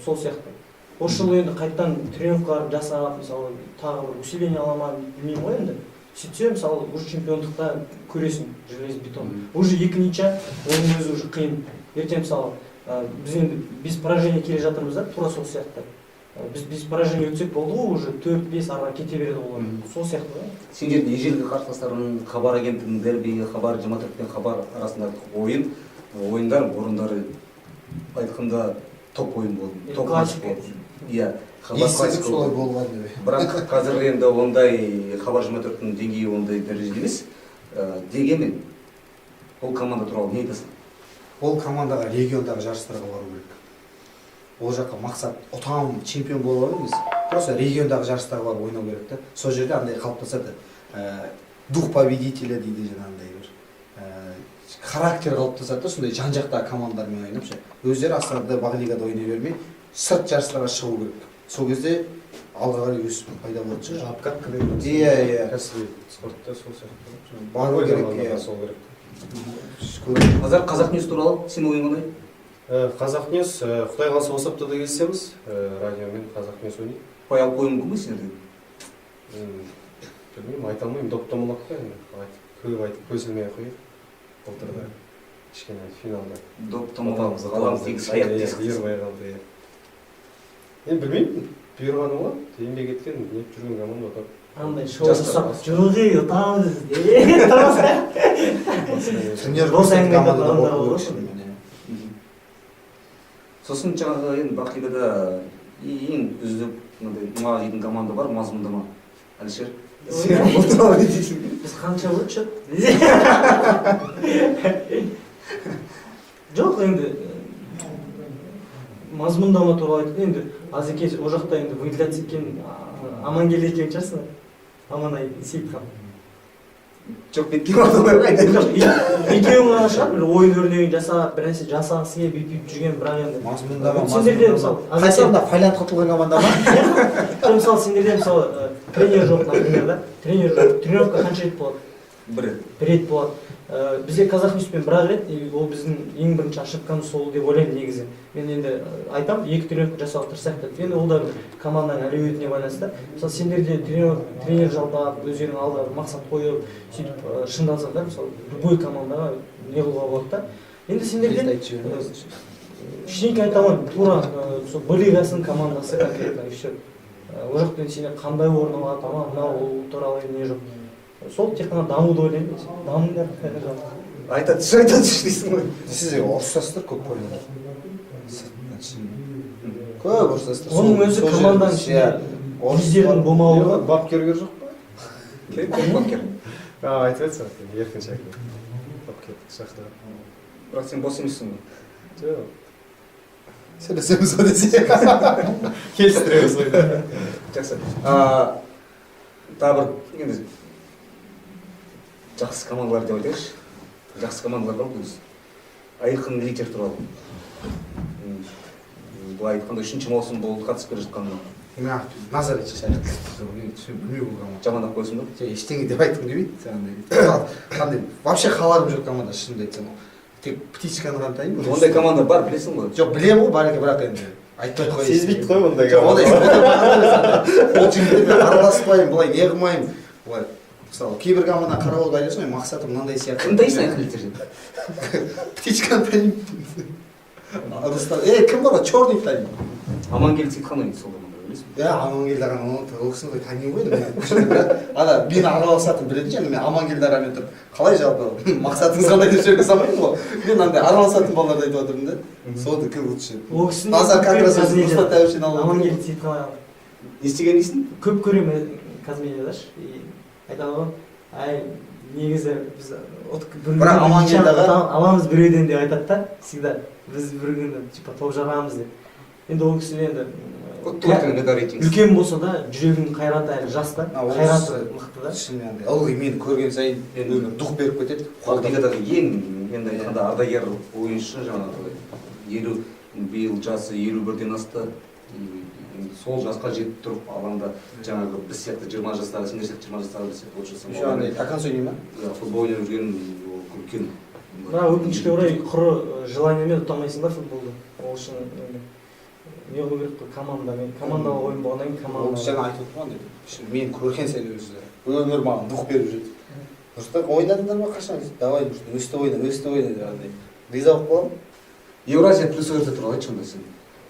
сол сияқты. Осы жылы енді қайттан тренировкалар жасап, мысалы тағы бір усиление ала ма білмеймін ғой енді. Сөйтсе мысалы уже чемпиондықта көресің железобетон. Уже екі нича, оның өзі уже қиын. Ертең мысалы біз енді без поражения келе жатырмыз да, тура сол сияқты. Біз без поражения өтсек болды ғой, уже 4-5 арға кете береді олар. Сол сияқты ғой. Сендердің ежелгі қарсыластарың Хабар агенттігінің дерби, Хабар 24 пен Хабар арасындағы ойындар бұрындары айтқанда топ ойын болды. Топ матч болды. Иә, Хабар Естідік солай болған деп. Бірақ қазір енді ондай Хабар 24-ның деңгейі ондай дәрежеде емес. Дегенмен ол команда туралы не айтасың? Ол командаға региондағы жарыстарға бару керек. Ол жаққа мақсат ұтам чемпион болу емес. Просто региондағы жарыстарға барып ойнау керек та. Сол жерде андай қалыптасады. Дух победителя дейді жаңағындай бір. Характер қалыптасады да, сондай жан-жақтағы командадармен ойнап ше. Өздері Астанада Бағлигада ойнай бермей, сырт жарыстарға шығу керек. Сол кезде алға қарай өсіп пайда болады ше. Обкатка деген. Иә. Кәсіби спортта сол сияқты. Бару керек, сол керек. Қазір Қазақ Ньюс туралы сен ойың қандай? Қазақ Ньюс, Құдай қаласа осы аптада кездесеміз, радиомен Қазақ Ньюс ойнайды. Ұпай алып қою мүмкін бе сендерден? Білмеймін, айта алмаймын, доптамалап та енді. Көп айтып көзілмей ақ қойып. Былтырда кішкене финалда. Доптамаламыз, ғалам тегіс аяқ дейсіз. Бұйырмай қалды, иә. Енді білмеймін, бұйырғаны ма? Еңбек еткен, ниет жүрген команда отыр. Андай шоу жасап, жоғи ұтамыз деп. Тренер Дос әңгіме командада айтатын адамдар болу ғой. керек. Сосын жаңағы енді Бақилада ең үздік мына дейтін команда бар, мазмұндама. Әлішер, сен бұл туралы не дейсің? Біз қанша өтші? Жоқ енді мазмұндама туралы айтты енді Азеке ол жақта енді выделяться еткен Амангелді екеуін шығарсың. Аманай Сейітхан. Жоқ, бетке бардым ғой. Екеуің ғана шығар, бір ойын өрнегін жасап, бір нәрсе жасағысы келіп бүйтіп жүрген, бірақ енді Мазмұндама. сендерде мысалы Қайсында файлант құтылған команда ма? мысалы сендерде мысалы тренер жоқ, например, да? Тренер жоқ. Тренировка қанша рет болады? Бір. Бір рет болады. Бізде Қазақ Ньюспен бір-ақ рет, ол біздің ең бірінші ошибкамыз сол деп ойлаймын негізі. Мен енді айтам, екі тренировка жасауға тырысайық деп. Енді ол да команданың әлеуетіне байланысты. Мысалы сендерде тренер жалдап, өздерінің алдына мақсат қойып, сөйтіп шыңдалсаңдар, мысалы любой командаға не қылуға болады да. Енді сендерде ештеңке айта алмаймын, тура сол Былиғасының командасы конкретно и все. Ол жақтан сендер қандай орын алады, мынау ол туралы не жоқ. Сол тек қана дамуды ойлаймын. Дамыңдар. Айтады дейсің ғой. Сізде ұрсастыр көп көрінеді. Көп ұрсастыр. Оның өзі команданың ішінде өздерінің болмауы. Бапкерлер жоқ па? Керек бапкер. Айтып айтсақ, еркін шәкірт. Бапкер шақырды. Бірақ сен бос емессің ғой. Жоқ. Сөйлесеміз ғой десе. Келістіреміз ойды. Жақсы. Тағы бір енді жақсы командалар деп айтайықшы. Жақсы командалар бар ғой. Айқын лидер туралы. Былай айтқанда 3-ші маусым болды қатысып келе жатқанда. Назар етші шәкірт. Білмей бұл команда. Жамандап қойсын ба? Ештеңе деп айтқым келмейді. Қандай вообще қаларым жоқ команда шынымды айтсам. Тек птичканы ғана танимын. Ондай команда бар, білесің ғой. Жоқ, білемін ғой, бар екен, бірақ енді айтпай ақ қояйын. Сезбейді ғой ондай Жоқ, ол жігіттермен араласпаймын, былай не қылмаймын. Былай мысалы кейбір команда қарап алып айтасың ғой, мақсатым мынандай сияқты. Кімді айтсың айқын лидерден? Птичканы танимын. Рустам, кім бар ғой, черный танимын. Амангелді Сейітхан ойнайды сол команда, білесің бе? Амангелді ағаны ол кісіні танимын ғой. Ана мені араласатын біледі және мен Амангелді ағамен тұрып, қалай жалпы мақсатыңыз қандай деп сөйлей салмаймын ғой. Мен андай араласатын балаларды айтып отырмын да. Соны кім лучше. Ол кісінің Назар как раз Рустам Тәуіршен алып. Амангелді Сейітхан Не істеген дейсің? көп көремін Казмедиядашы. Айтады ғой, ай негізі біз бірақ Амангелдіға аламыз біреуден деп айтады да, всегда біз бір күні типа топ жарамыз деп. Енді ол кісі енді үлкен болса да жүрегінің қайраты әлі жас та, қайраты мықты да. шынымен ылғи мені көрген сайын өмір дух беріп кетеді. Қоғдигадағы ең енді айтқанда ардагер ойыншы жаңағы биыл жасы 51-ден асты. сол жасқа жетіп тұрып алаңда жаңағы біз сияқты 20 жастағы сендер сияқты 20 жастағы біз сияқты лучше Еще андай токан ойнай ма? футбол ойнап жүрген ол үлкен бірақ өкінішке орай құры желаниемен ұта алмайсың да футболды. Ол үшін не қылу керек қой, командалық ойын болғаннан кейін Ол команда. жаңа айтып отырған деді. Мен көрген сайын өзі өмір маған дух беріп жүреді. Просто ойнадыңдар ма қашан? Давай, өсті ойна деп андай. Риза болып қаламын. Евразия плюс РТ туралы айтшы онда сен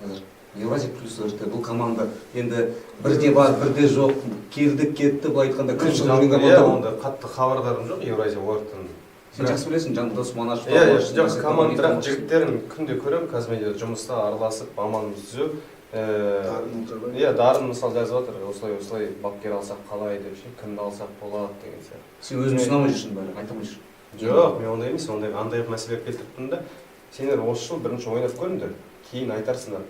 қазір. Евразия плюс РТ бұл команда енді бірде бар, бірде жоқ, келдік кетті былай айтқанда күн шығып жүрген Иә, команда. онда қатты хабардарым жоқ Евразия Уордтан. Сен жақсы білесің, Жандос Манашев. Иә, жақсы команда, бірақ жігіттерін күнде көремін, қазір жұмыста араласып, маманымыз түзеп. Иә, дарын мысал жазып жатыр, осылай бапкер алсақ қалай деп ше, кімді алсақ болады деген сияқты. Сен өзің сынамай жүрсің бәрі, айта алмай жүрсің. Жоқ, мен ондай емес, андай мәселе келтіріп да. Сендер осы жыл бірінші ойнап көріңдер, кейін айтарсыңдар.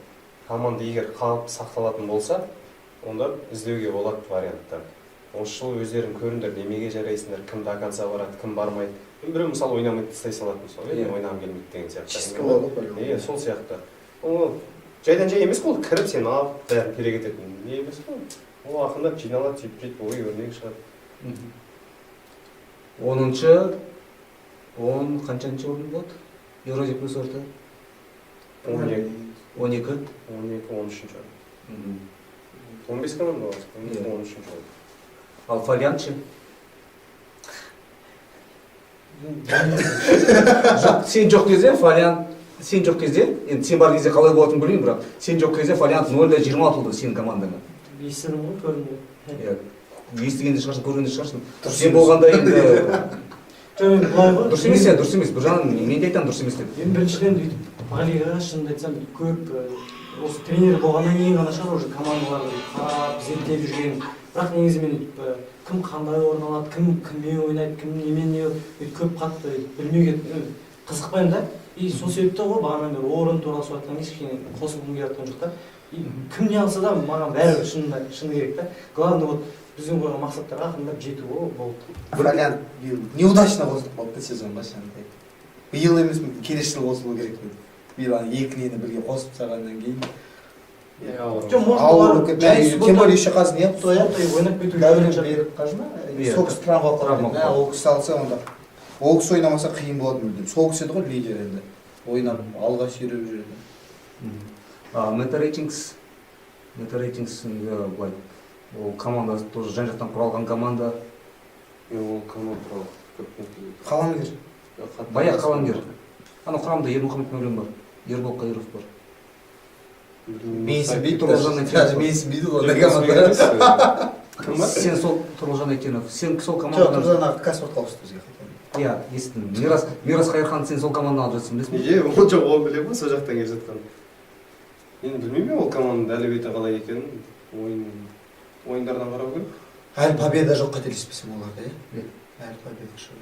Команда егер қалып сақталатын болса, онда іздеуге болады варианттар. Осы жыл өздерің көріңдер, немеге жарайсыңдар, кім до конца барады, кім бармайды. Мен біреу мысалы ойнамайды тастай салатын сол, мен ойнағым келмейді деген сияқты. Чистка болады ғой. Иә, сол сияқты. Ол жайдан жай емес қой, кіріп сен алып бәрін керек ететін не емес қой. Ол ақырындап жиналады, сөйтіп ой өрнегі шығады. 10 қаншаншы орын болады? Евразия плюс РТ? 12, 12. 13-ші орын. 15 команда бар, 13-ші орын. Ал Фолиант ше? Жоқ, сен жоқ кезде Фолиант, сен жоқ кезде, енді сен бар кезде қалай болатынын білмеймін, бірақ сен жоқ кезде Фолиант 0-20 атылды сенің командаңа. Естідім ғой, көрдім. Иә, естігенде шығарсың, көргенде шығарсың. Сен болғанда енді дұрыс емес, дұрыс емес. Бір жағынан мен де айтамын дұрыс емес деп. Енді біріншіден өйтіп Малиға шынымды айтсам көп осы тренер болғаннан кейін ғана шығар уже командаларды қарап зерттеп жүрген. Бірақ негізі мен кім қандай орын алады, кім кіммен ойнайды, кім немен не өйтіп көп қатты білмеуге қызықпаймын да. И сол себепті ғой бағанан бері орын туралы сұратқан кезде кішкене қосылғым келіп жатқан жоқ та. Кім не алса да маған бәрібір шыны керек та. Главное вот біздің қойған мақсаттарға ақырындап жету ғой болды. Фолиант неудачно қосылып қалды сезон басында. Биыл емес, келесі жылы қосылу керек еді. Биыл екі нені бірге қосып тастағаннан кейін. Тем более еще қазір не қылды ғой? Ойнап кету Дәурен беріп қазына. Сол кісі травма қалды. Ол кісі алса онда. Ол кісі ойнамаса қиын болады мүлдем. Сол кісі еді ғой лидер енді. Ойнап алға сүйреп жүреді. Мета рейтингс былай. Ол команда тоже жан-жақтан құралған команда. Ол команда туралы көп не Қаламгер. Баяқ қаламгер. Ана құрамында Ермұхамед Мәулен бар, Ербол Қайыров бар. Менсінбейді Тұрғызжан Айтенов. Менсінбейді ғой команда. Кім бар? Сен сол Тұрғызжан Айтенов, сен сол Жоқ, командадан... Тұрғызжан Каспортқа ауысты бізге. Иә, естідім. Мирас Қайырхан сен сол команданы алып жатсың, білесің бе? Неге? Ол жоқ, ол біле ма, сол жақтан келіп жатқан. Енді білмеймін ол команданың әлеуеті қалай екенін, ойындардан қарау керек. Әлі победа жоқ қателеспесем оларда, иә? Әлі победа жоқ.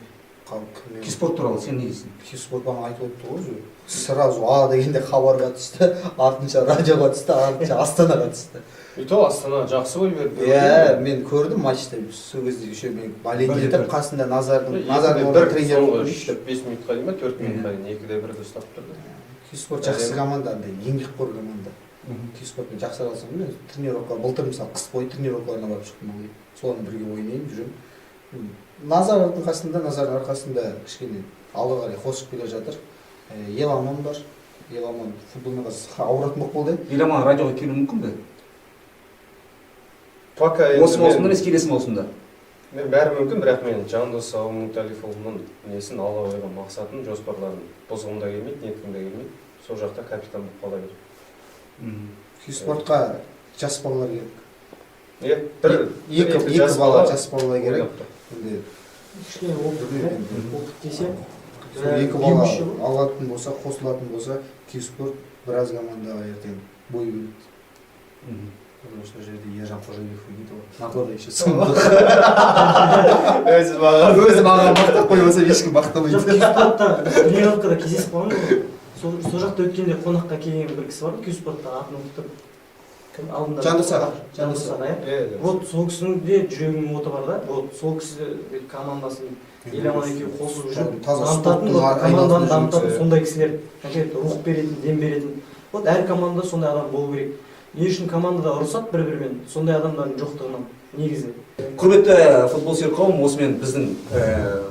Киспорт туралы сен не дейсің? Киспорт маған айтып өтті ғой уже. Сразу А дегенде хабарға түсті, артынша радиоға түсті, артынша Астанаға түсті. И то Астана жақсы ой берді. Иә, мен көрдім матчта. Сол кезде еще мен болеть етіп, қасында Назардың орнында тренер болып жүрді. 5 минутқа дейін ба, 4 минутқа дейін, 2-1 ұстап тұрды. Киспорт жақсы команда, андай еңбекқор команда. Киспортпен жақсы араласам, мен тренировкаға былтыр мысалы қыс бойы тренировкаларына барып шықтым. Солармен бірге ойнаймын, жүремін. Назардың арқасында кішкене алға қарай қосып келе жатыр. Еламан бар. Еламан футболмен қазір ауыратын болып болды. Еламан радиоға келуі мүмкін бе? Пока Осы маусымда емес, келесі маусымда. Мен бәрі мүмкін, бірақ мен Жандос Мұталифұлының несін ала қойған мақсатын, жоспарларын бұзғым да келмейді, ниетім де келмейді. Сол жақта капитан болып қала береді. Киспортқа жас балалар керек. Екі бала жас балалар керек. Кішкене опыт десе, екі бала алатын болса, қосылатын болса, Киспорт біраз командаға ертең бой береді. Осы жерде Ержан Қожабеков ойнайды ғой. Моторда еще сынды. Өзі маған бақтап қоймаса ешкім бақтамайды. жоқ, Киспортта тренировкада кездесіп қалған ғой. Сол жақта өткенде қонаққа келген бір кісі бар ғой, Киспорттағы атын ұмытып алдында. Жандос аға. иә. Вот сол кісінің де жүрегінің оты бар да. Вот сол кісі командасын Еламан екеуі қосылып жүріп дамытатын, команданы дамытатын сондай кісілер, конкретно рух беретін, дем беретін. Вот әр командада сондай адам болу керек. не үшін командада ұрысады бір бірімен, сондай адамдардың жоқтығынан негізі. Құрметті футбол сүйер қауым, осымен біздің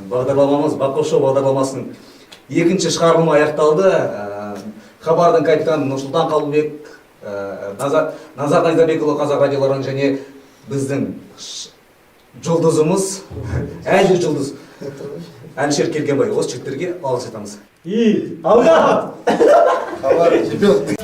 бағдарламамыз, Бақошо бағдарламасының екінші шығарылымы аяқталды. Хабардың капитаны Нұрсұлтан Қалыбек, Назар Найзабекұлы Қазақ радиоларын және біздің жұлдызымыз, әлі жұлдыз Әлішер Келгенбай, осы жігіттерге алғыс айтамыз. Алға! Хабар чемпион.